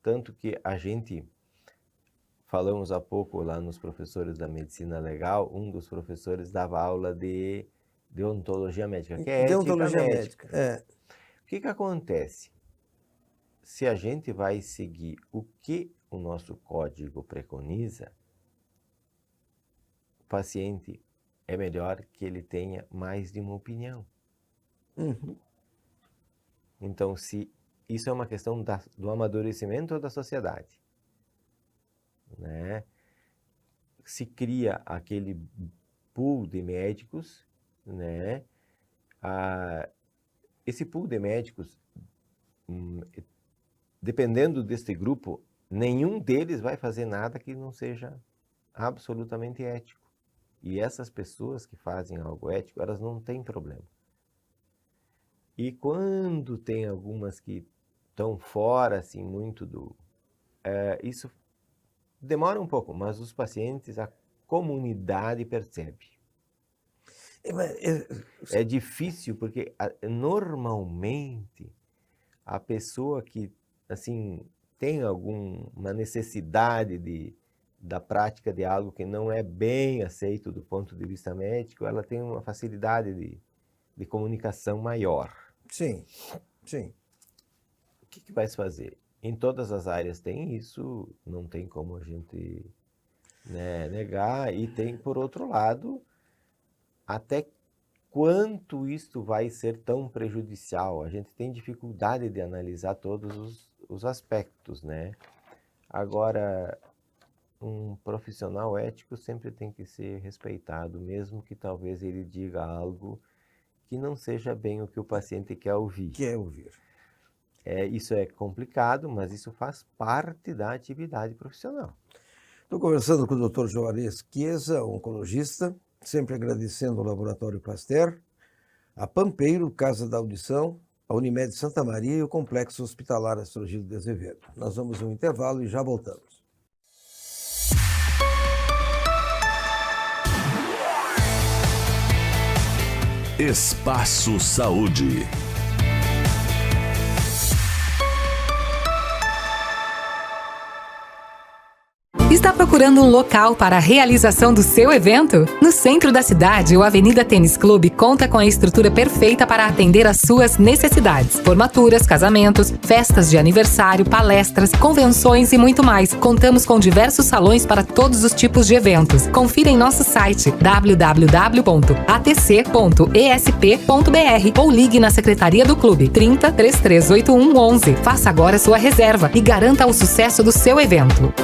C: tanto que a gente, falamos há pouco lá nos professores da medicina legal, um dos professores dava aula de deontologia médica, que é
B: deontologia
C: ética médica. O que acontece? Se a gente vai seguir o que o nosso código preconiza, o paciente é melhor que ele tenha mais de uma opinião.
B: Uhum.
C: Então, se isso é uma questão do amadurecimento da sociedade, né? Se cria aquele pool de médicos, né? Esse pool de médicos, dependendo desse grupo, nenhum deles vai fazer nada que não seja absolutamente ético. E essas pessoas que fazem algo ético, elas não têm problema. E quando tem algumas que estão fora, assim, muito isso demora um pouco, mas os pacientes, a comunidade percebe. É difícil porque, normalmente, a pessoa que assim, tem alguma necessidade da prática de algo que não é bem aceito do ponto de vista médico, ela tem uma facilidade de comunicação maior.
B: Sim, sim.
C: O que vai se fazer? Em todas as áreas tem isso, não tem como a gente, né, negar. E tem, por outro lado, até quanto isto vai ser tão prejudicial. A gente tem dificuldade de analisar todos os aspectos, né? Agora, um profissional ético sempre tem que ser respeitado, mesmo que talvez ele diga algo que não seja bem o que o paciente quer ouvir.
B: Quer ouvir.
C: Isso é complicado, mas isso faz parte da atividade profissional.
B: Estou conversando com o Dr. Juarez Chiesa, oncologista, sempre agradecendo ao Laboratório Pasteur, a Pampeiro, Casa da Audição, a Unimed Santa Maria e o Complexo Hospitalar Astrogildo de Azevedo. Nós vamos a um intervalo e já voltamos.
A: Espaço Saúde.
D: Está procurando um local para a realização do seu evento? No centro da cidade, o Avenida Tênis Clube conta com a estrutura perfeita para atender às suas necessidades. Formaturas, casamentos, festas de aniversário, palestras, convenções e muito mais. Contamos com diversos salões para todos os tipos de eventos. Confira em nosso site www.atc.esp.br ou ligue na Secretaria do Clube 30 3381 11. Faça agora sua reserva e garanta o sucesso do seu evento.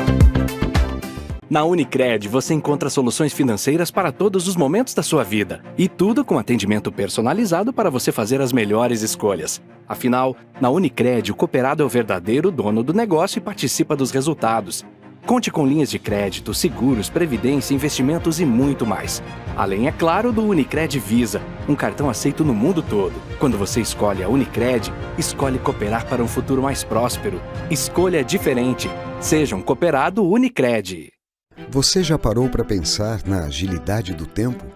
E: Na Unicred, você encontra soluções financeiras para todos os momentos da sua vida. E tudo com atendimento personalizado para você fazer as melhores escolhas. Afinal, na Unicred, o cooperado é o verdadeiro dono do negócio e participa dos resultados. Conte com linhas de crédito, seguros, previdência, investimentos e muito mais. Além, é claro, do Unicred Visa, um cartão aceito no mundo todo. Quando você escolhe a Unicred, escolhe cooperar para um futuro mais próspero. Escolha diferente. Seja um cooperado Unicred.
F: Você já parou para pensar na agilidade do tempo?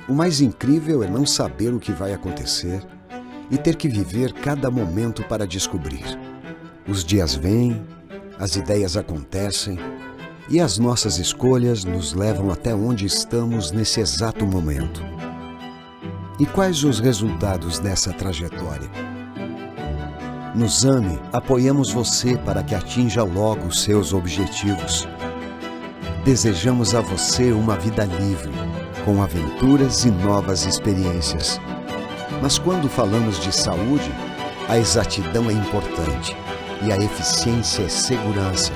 F: O mais incrível é não saber o que vai acontecer e ter que viver cada momento para descobrir. Os dias vêm, as ideias acontecem e as nossas escolhas nos levam até onde estamos nesse exato momento. E quais os resultados dessa trajetória? No Zame, apoiamos você para que atinja logo os seus objetivos. Desejamos a você uma vida livre, com aventuras e novas experiências. Mas quando falamos de saúde, a exatidão é importante e a eficiência é segurança.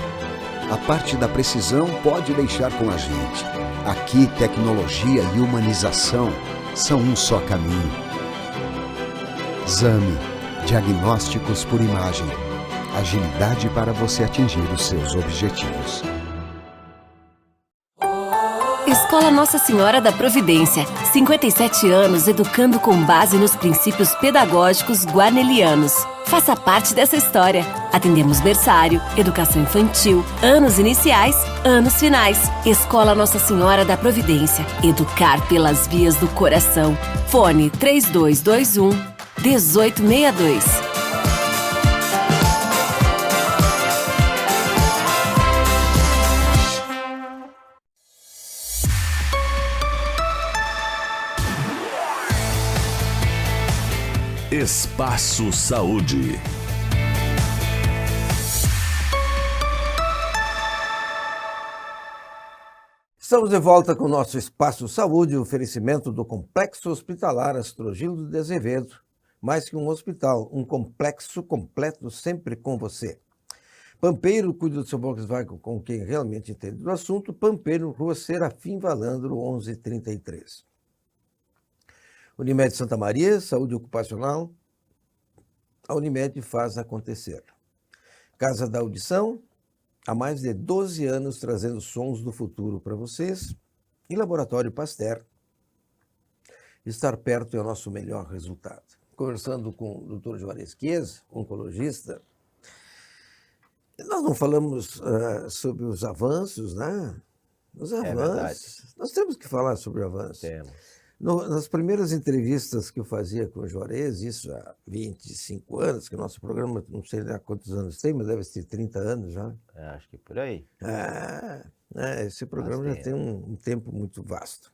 F: A parte da precisão pode deixar com a gente. Aqui, tecnologia e humanização são um só caminho. Zame, diagnósticos por imagem. Agilidade para você atingir os seus objetivos.
G: Escola Nossa Senhora da Providência. 57 anos educando com base nos princípios pedagógicos guarnelianos. Faça parte dessa história. Atendemos berçário, educação infantil, anos iniciais, anos finais. Escola Nossa Senhora da Providência. Educar pelas vias do coração. Fone 3221 1862.
A: Espaço Saúde.
B: Estamos de volta com o nosso Espaço Saúde, oferecimento do Complexo Hospitalar Astrogildo de Azevedo. Mais que um hospital, um complexo completo sempre com você. Pampeiro, cuida do seu Volkswagen com quem realmente entende do assunto. Pampeiro, Rua Serafim Valandro, 1133. Unimed Santa Maria, saúde ocupacional, a Unimed faz acontecer. Casa da Audição, há mais de 12 anos trazendo sons do futuro para vocês. E Laboratório Pasteur, estar perto é o nosso melhor resultado. Conversando com o Dr. Juarez Chiesa, oncologista, nós não falamos sobre os avanços, né? Os avanços. Nós temos que falar sobre avanços.
C: Temos.
B: Nas primeiras entrevistas que eu fazia com o Juarez, isso há 25 anos, que o nosso programa, não sei há quantos anos tem, mas deve ter 30 anos já.
C: Acho que por aí.
B: Esse programa já tem um tempo muito vasto.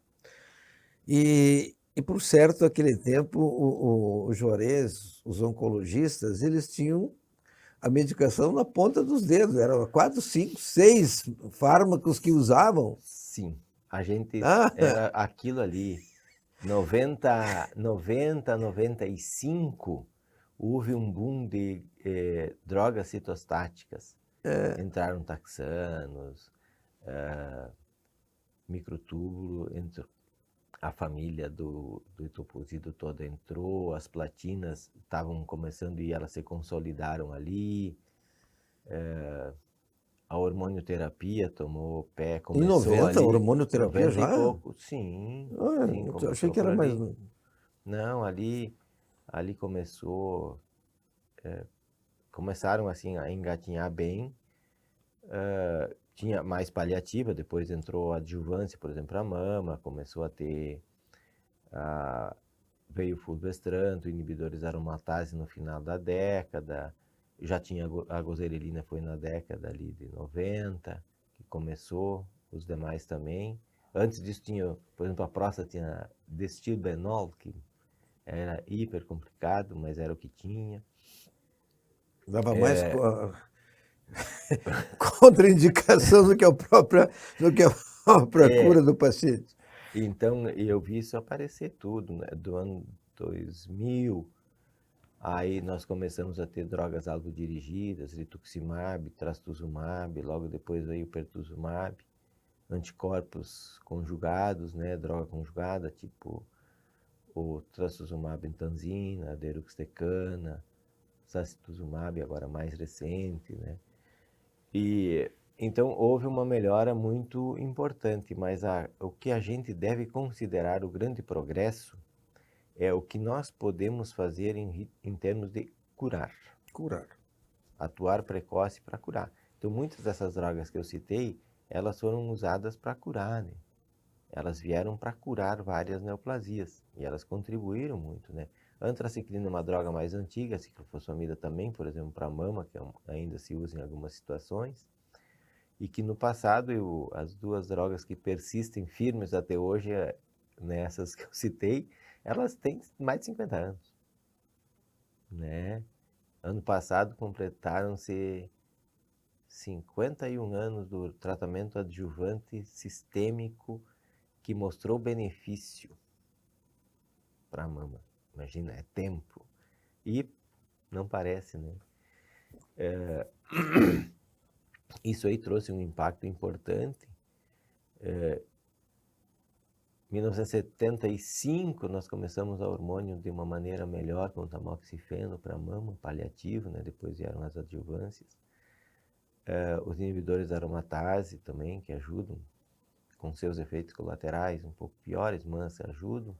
B: E por certo, naquele tempo, o Juarez, os oncologistas, eles tinham a medicação na ponta dos dedos. Eram 4, 5, 6 fármacos que usavam.
C: Sim, a gente
B: Ah.
C: era aquilo ali. 95, houve um boom de drogas citostáticas. Entraram taxanos, microtúbulo, a família do itoposídeo toda entrou, as platinas estavam começando e elas se consolidaram ali. A hormonioterapia tomou pé,
B: Em
C: começou
B: 90,
C: ali,
B: a hormonioterapia
C: 90
B: já?
C: e pouco, sim, sim,
B: Eu
C: começou
B: achei que
C: por
B: era mais.
C: ali. Não, ali começou, começaram assim a engatinhar bem. Tinha mais paliativa, depois entrou a adjuvância, por exemplo, a mama, começou a ter, veio o fulvestranto, inibidores aromatase no final da década, já tinha a gozerelina, foi na década ali de 90, que começou, os demais também. Antes disso tinha, por exemplo, a próstata tinha destilbenol, que era hiper complicado, mas era o que tinha.
B: Dava mais contraindicação do que a própria cura do paciente.
C: Então, eu vi isso aparecer tudo, né? Do ano 2000, aí nós começamos a ter drogas alvo-dirigidas, rituximab, trastuzumab, logo depois veio o pertuzumab, anticorpos conjugados, né? Droga conjugada, tipo o trastuzumab emtanzina, a deruxtecana, sacituzumab, agora mais recente, né? E então houve uma melhora muito importante, mas o que a gente deve considerar o grande progresso é o que nós podemos fazer em termos de curar.
B: Curar.
C: Atuar precoce para curar. Então muitas dessas drogas que eu citei, elas foram usadas para curar, né? Elas vieram para curar várias neoplasias e elas contribuíram muito, né? Antraciclina é uma droga mais antiga, a ciclofosfamida também, por exemplo, para mama, que ainda se usa em algumas situações, e que no passado, as duas drogas que persistem firmes até hoje, nessas que eu citei, elas têm mais de 50 anos, né? Ano passado completaram-se 51 anos do tratamento adjuvante sistêmico que mostrou benefício para a mama. Imagina, é tempo. E não parece, né? Isso aí trouxe um impacto importante. Em 1975, nós começamos a hormônio de uma maneira melhor, com o tamoxifeno para mama, paliativo, né? Depois vieram as adjuvâncias. Os inibidores da aromatase também, que ajudam, com seus efeitos colaterais um pouco piores, mas ajudam.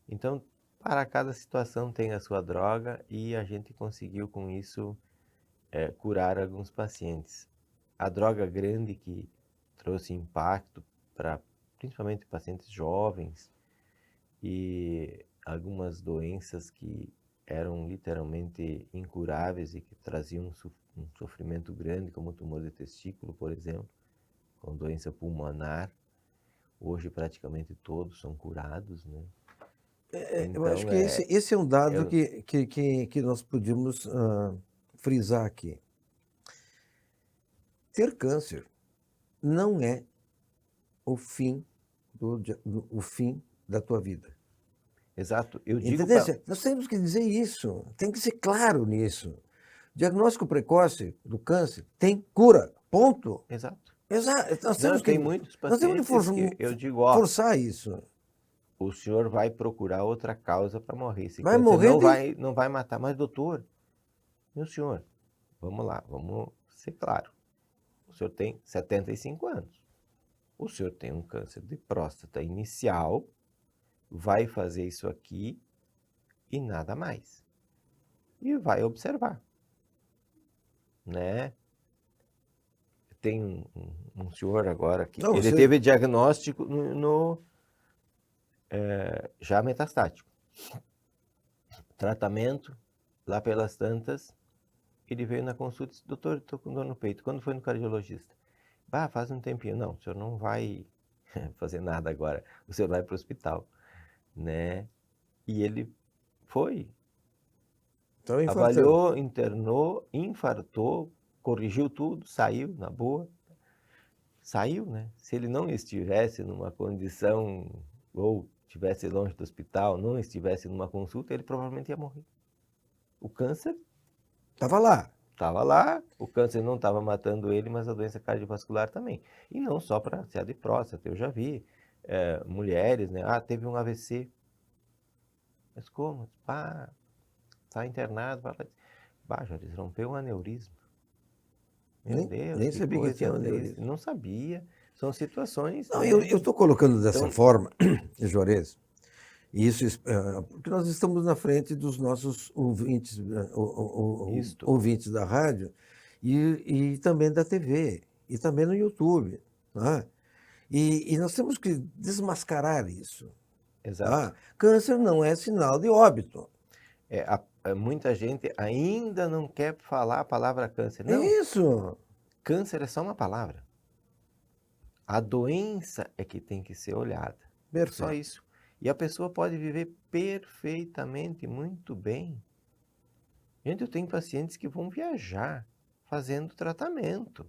C: Então, para cada situação tem a sua droga e a gente conseguiu com isso curar alguns pacientes. A droga grande que trouxe impacto para principalmente pacientes jovens e algumas doenças que eram literalmente incuráveis e que traziam um sofrimento grande, como o tumor de testículo, por exemplo, com doença pulmonar. Hoje praticamente todos são curados, né?
B: Eu acho que esse é um dado que nós podíamos frisar aqui. Ter câncer não é o fim da tua vida.
C: Exato. Eu digo
B: Nós temos que dizer isso, tem que ser claro nisso. Diagnóstico precoce do câncer tem cura, ponto.
C: Exato.
B: Tem
C: muitos pacientes que eu digo,
B: forçar isso.
C: O senhor vai procurar outra causa para morrer. Esse
B: vai
C: câncer
B: morrer
C: não vai matar. Mas, doutor, meu senhor, vamos lá, vamos ser claro. O senhor tem 75 anos. O senhor tem um câncer de próstata inicial, vai fazer isso aqui e nada mais. E vai observar, né? Tem um senhor agora que ele teve diagnóstico já metastático. Tratamento, lá pelas tantas, ele veio na consulta e disse, doutor, estou com dor no peito. Quando foi no cardiologista? Faz um tempinho. Não, o senhor não vai fazer nada agora. O senhor vai para o hospital, né? E ele foi.
B: Estava infartando.
C: Avaliou, internou, infartou, corrigiu tudo, saiu na boa. Saiu, né? Se ele não estivesse numa condição, ou estivesse longe do hospital, não estivesse numa consulta, ele provavelmente ia morrer. O câncer
B: Estava lá.
C: estava lá, o câncer não estava matando ele, mas a doença cardiovascular também. E não só para CA de próstata, eu já vi mulheres, né? Ah, teve um AVC. Mas como? Pá, está internado. Bah, Joris, rompeu um aneurisma. Meu Deus,
B: nem
C: que
B: sabia que
C: coisa
B: tinha
C: triste.
B: aneurisma.
C: Não sabia. São situações...
B: Não, eu estou colocando dessa
C: Então-
B: forma, Juarez, e isso, porque nós estamos na frente dos nossos ouvintes,
C: Isto.
B: ouvintes da rádio e também da TV, e também no YouTube. Né? E nós temos que desmascarar isso.
C: Exato.
B: Tá? Câncer não é sinal de óbito.
C: Muita gente ainda não quer falar a palavra câncer.
B: É
C: Não,
B: isso.
C: câncer é só uma palavra. A doença é que tem que ser olhada. Só
B: Perfeito.
C: isso. E a pessoa pode viver perfeitamente, muito bem. Gente, eu tenho pacientes que vão viajar fazendo tratamento.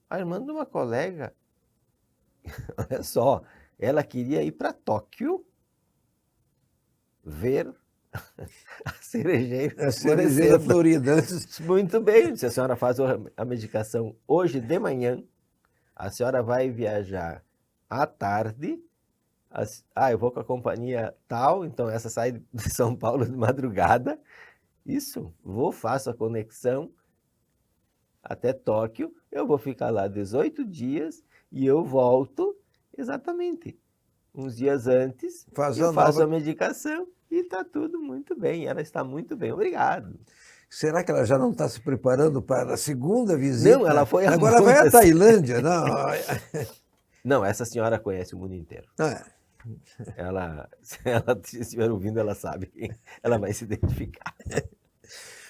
C: A irmã de uma colega, olha só, ela queria ir para Tóquio ver a cerejeira.
B: A cerejeira florida.
C: Muito bem, se a senhora faz a medicação hoje de manhã, a senhora vai viajar à tarde. Eu vou com a companhia tal, então essa sai de São Paulo de madrugada. Isso, faço a conexão até Tóquio, eu vou ficar lá 18 dias e eu volto exatamente uns dias antes. Eu faço a medicação e está tudo muito bem. Ela está muito bem, obrigado.
B: Será que ela já não está se preparando para a segunda visita?
C: Não, ela foi
B: agora vai à Tailândia, não?
C: Não, essa senhora conhece o mundo inteiro. Ela, se ela estiver ouvindo, ela sabe, ela vai se identificar.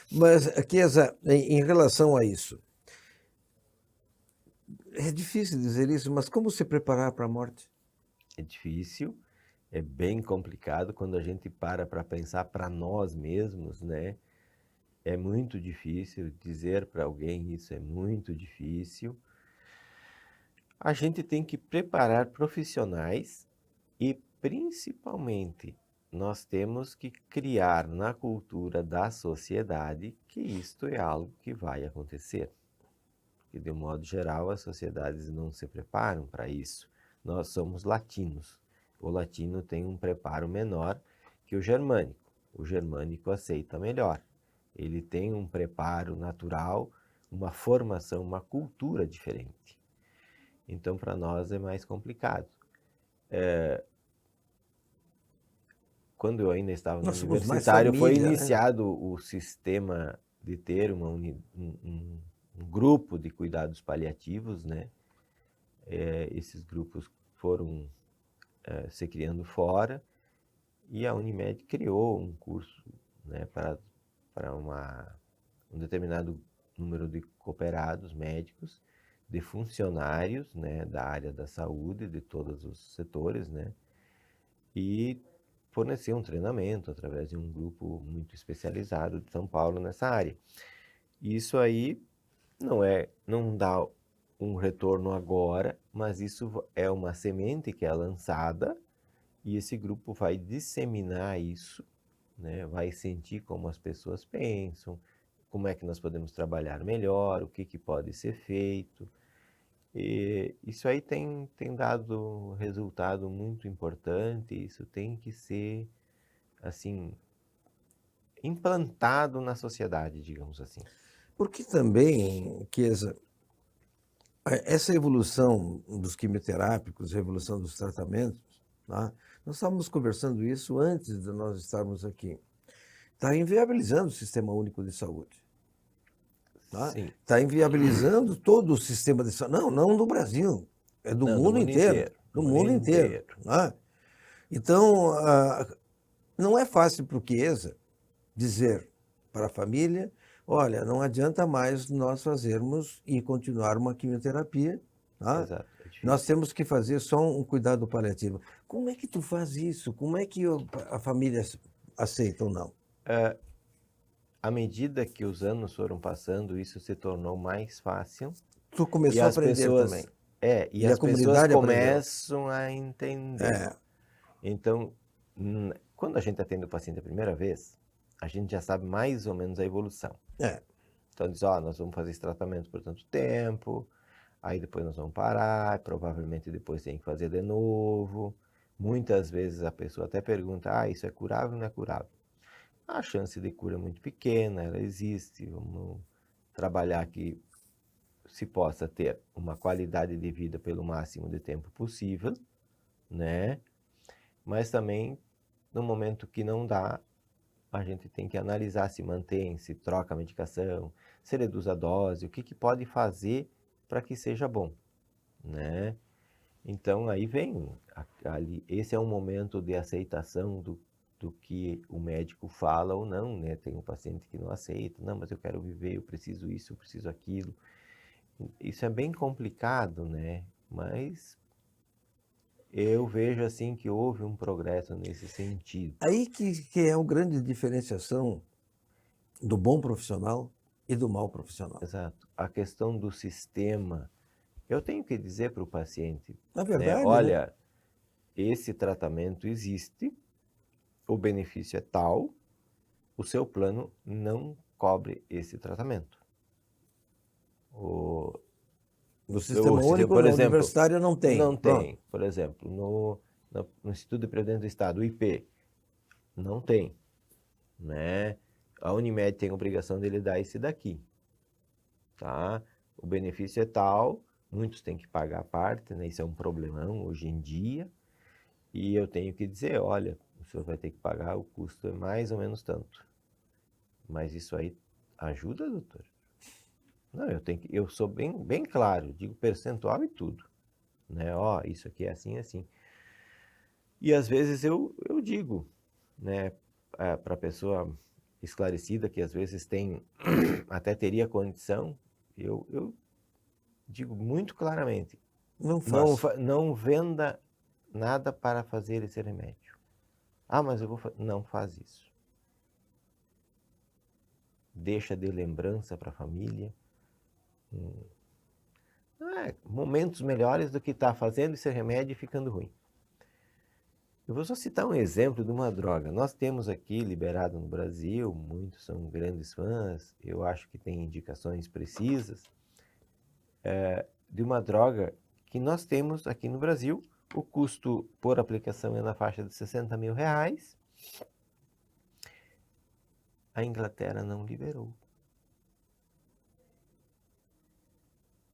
B: Mas, Chiesa, em relação a isso, é difícil dizer isso, mas como se preparar para a morte?
C: É difícil, é bem complicado quando a gente para pensar para nós mesmos, né? É muito difícil dizer para alguém isso, é muito difícil. A gente tem que preparar profissionais e, principalmente, nós temos que criar na cultura da sociedade que isto é algo que vai acontecer. Porque, de um modo geral, as sociedades não se preparam para isso. Nós somos latinos. O latino tem um preparo menor que o germânico. O germânico aceita melhor. Ele tem um preparo natural, uma formação, uma cultura diferente. Então, para nós é mais complicado. Quando eu ainda estava no universitário, foi iniciado o sistema de ter um grupo de cuidados paliativos, né? Esses grupos foram se criando fora e a Unimed criou um curso, né, para um determinado número de cooperados médicos, de funcionários, né, da área da saúde, de todos os setores, né, e fornecer um treinamento através de um grupo muito especializado de São Paulo nessa área. Isso aí não dá um retorno agora, mas isso é uma semente que é lançada e esse grupo vai disseminar isso, né? Vai sentir como as pessoas pensam, como é que nós podemos trabalhar melhor, o que pode ser feito. E isso aí tem dado resultado muito importante, isso tem que ser, assim, implantado na sociedade, digamos assim.
B: Porque também, Chiesa, essa evolução dos quimioterápicos, a evolução dos tratamentos, tá? Nós estávamos conversando isso antes de nós estarmos aqui. Está inviabilizando o Sistema Único de Saúde. Está inviabilizando todo o sistema de saúde. Não do Brasil, é do mundo inteiro. Do mundo inteiro. Tá? Então, não é fácil para o Chiesa dizer para a família: olha, não adianta mais nós fazermos e continuar uma quimioterapia. Tá?
C: Exato,
B: nós temos que fazer só um cuidado paliativo. Como é que tu faz isso? Como é que a família aceita ou não?
C: à medida que os anos foram passando, isso se tornou mais fácil.
B: Tu começou
C: E
B: a
C: as
B: aprender
C: pessoas,
B: também.
C: e
B: E a
C: as pessoas
B: comunidade aprendeu.
C: começam a entender.
B: É.
C: Então, quando a gente atende o paciente a primeira vez, a gente já sabe mais ou menos a evolução.
B: É.
C: Então diz, ó, nós vamos fazer esse tratamento por tanto tempo, aí depois nós vamos parar, provavelmente depois tem que fazer de novo. Muitas vezes a pessoa até pergunta, isso é curável ou não é curável? A chance de cura é muito pequena, ela existe, vamos trabalhar que se possa ter uma qualidade de vida pelo máximo de tempo possível, né? Mas também, no momento que não dá, a gente tem que analisar se mantém, se troca a medicação, se reduz a dose, o que pode fazer para que seja bom, né? Então, aí vem, esse é um momento de aceitação do que o médico fala ou não, né? Tem um paciente que não aceita, não, mas eu quero viver, eu preciso isso, eu preciso aquilo. Isso é bem complicado, né? Mas eu vejo assim que houve um progresso nesse sentido.
B: Aí que é a grande diferenciação do bom profissional e do mau profissional.
C: Exato. A questão do sistema, eu tenho que dizer para o paciente,
B: Na verdade,
C: né? Olha, esse tratamento existe, o benefício é tal, o seu plano não cobre esse tratamento.
B: No sistema único, por exemplo, universitário não tem.
C: Não tem. Por exemplo, no Instituto de Previdência do Estado, o IP, não tem, né? A Unimed tem a obrigação de lhe dar esse daqui, tá? O benefício é tal, muitos têm que pagar a parte, né? Isso é um problemão hoje em dia. E eu tenho que dizer, olha, o senhor vai ter que pagar, o custo é mais ou menos tanto. Mas isso aí ajuda, doutor? Não, eu sou bem claro, digo percentual e tudo, né? Ó, isso aqui é assim, assim. E às vezes eu digo, né, para a pessoa esclarecida que às vezes até teria condição, eu digo muito claramente, não venda nada para fazer esse remédio. Ah, mas eu vou fazer. Não faz isso. Deixa de lembrança para a família. Momentos melhores do que estar fazendo esse remédio e ficando ruim. Eu vou só citar um exemplo de uma droga. Nós temos aqui liberado no Brasil, muitos são grandes fãs, eu acho que tem indicações precisas, de uma droga que nós temos aqui no Brasil. O custo por aplicação é na faixa de R$60 mil. A Inglaterra não liberou.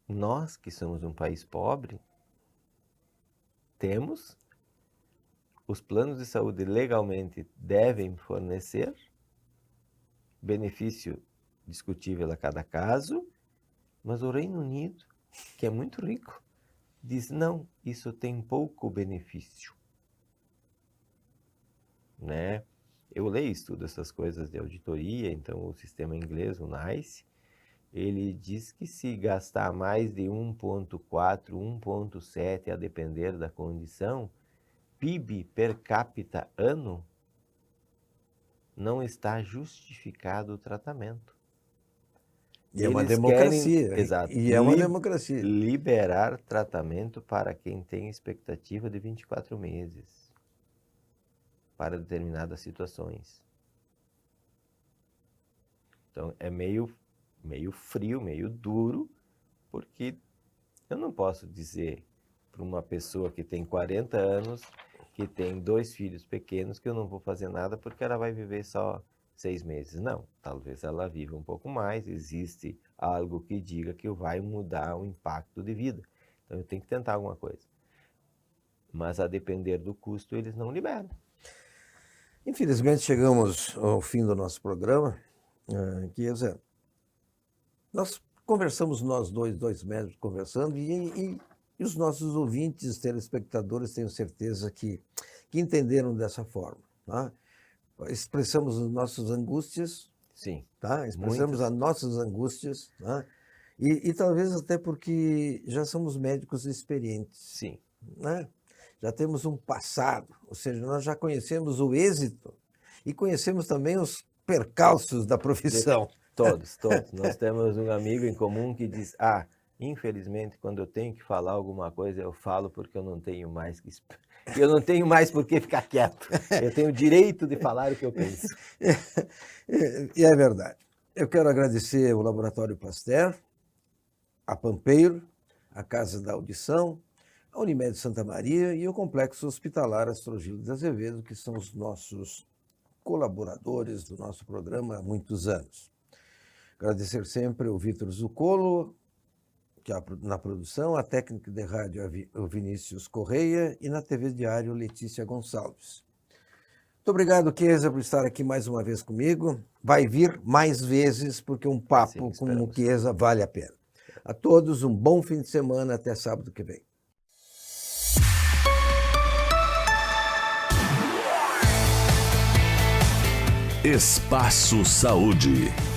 C: Nós, que somos um país pobre, temos, os planos de saúde legalmente devem fornecer, benefício discutível a cada caso, mas o Reino Unido, que é muito rico, diz, não, isso tem pouco benefício, né? Eu leio e estudo essas coisas de auditoria, então o sistema inglês, o NICE, ele diz que se gastar mais de 1,4, 1,7, a depender da condição, PIB per capita ano, não está justificado o tratamento.
B: E é uma democracia.
C: Exato.
B: E é uma democracia.
C: Liberar tratamento para quem tem expectativa de 24 meses para determinadas situações. Então, é meio frio, meio duro, porque eu não posso dizer para uma pessoa que tem 40 anos, que tem 2 filhos pequenos, que eu não vou fazer nada porque ela vai viver só 6 meses. Não, talvez ela viva um pouco mais, existe algo que diga que vai mudar o impacto de vida. Então eu tenho que tentar alguma coisa. Mas a depender do custo, eles não liberam.
B: Infelizmente chegamos ao fim do nosso programa, nós conversamos, nós dois médicos conversando, e os nossos ouvintes, telespectadores, tenho certeza que entenderam dessa forma. Tá? Expressamos as nossas angústias.
C: Sim.
B: Tá? Expressamos as nossas angústias. Tá? E talvez até porque já somos médicos experientes.
C: Sim.
B: Né? Já temos um passado, ou seja, nós já conhecemos o êxito e conhecemos também os percalços da profissão.
C: Todos. Nós temos um amigo em comum que diz, infelizmente, quando eu tenho que falar alguma coisa, eu falo porque eu não tenho mais por que ficar quieto. Eu tenho o direito de falar o que eu penso.
B: E é verdade. Eu quero agradecer o Laboratório Pasteur, a Pampeiro, a Casa da Audição, a Unimed Santa Maria e o Complexo Hospitalar Astrogildo de Azevedo, que são os nossos colaboradores do nosso programa há muitos anos. Agradecer sempre ao Vitor Zuccolo, que na produção, a técnica de rádio o Vinícius Correia e na TV Diário Letícia Gonçalves. Muito obrigado, Chiesa, por estar aqui mais uma vez comigo. Vai vir mais vezes, porque um papo com o Chiesa vale a pena. A todos, um bom fim de semana, até sábado que vem.
A: Espaço Saúde.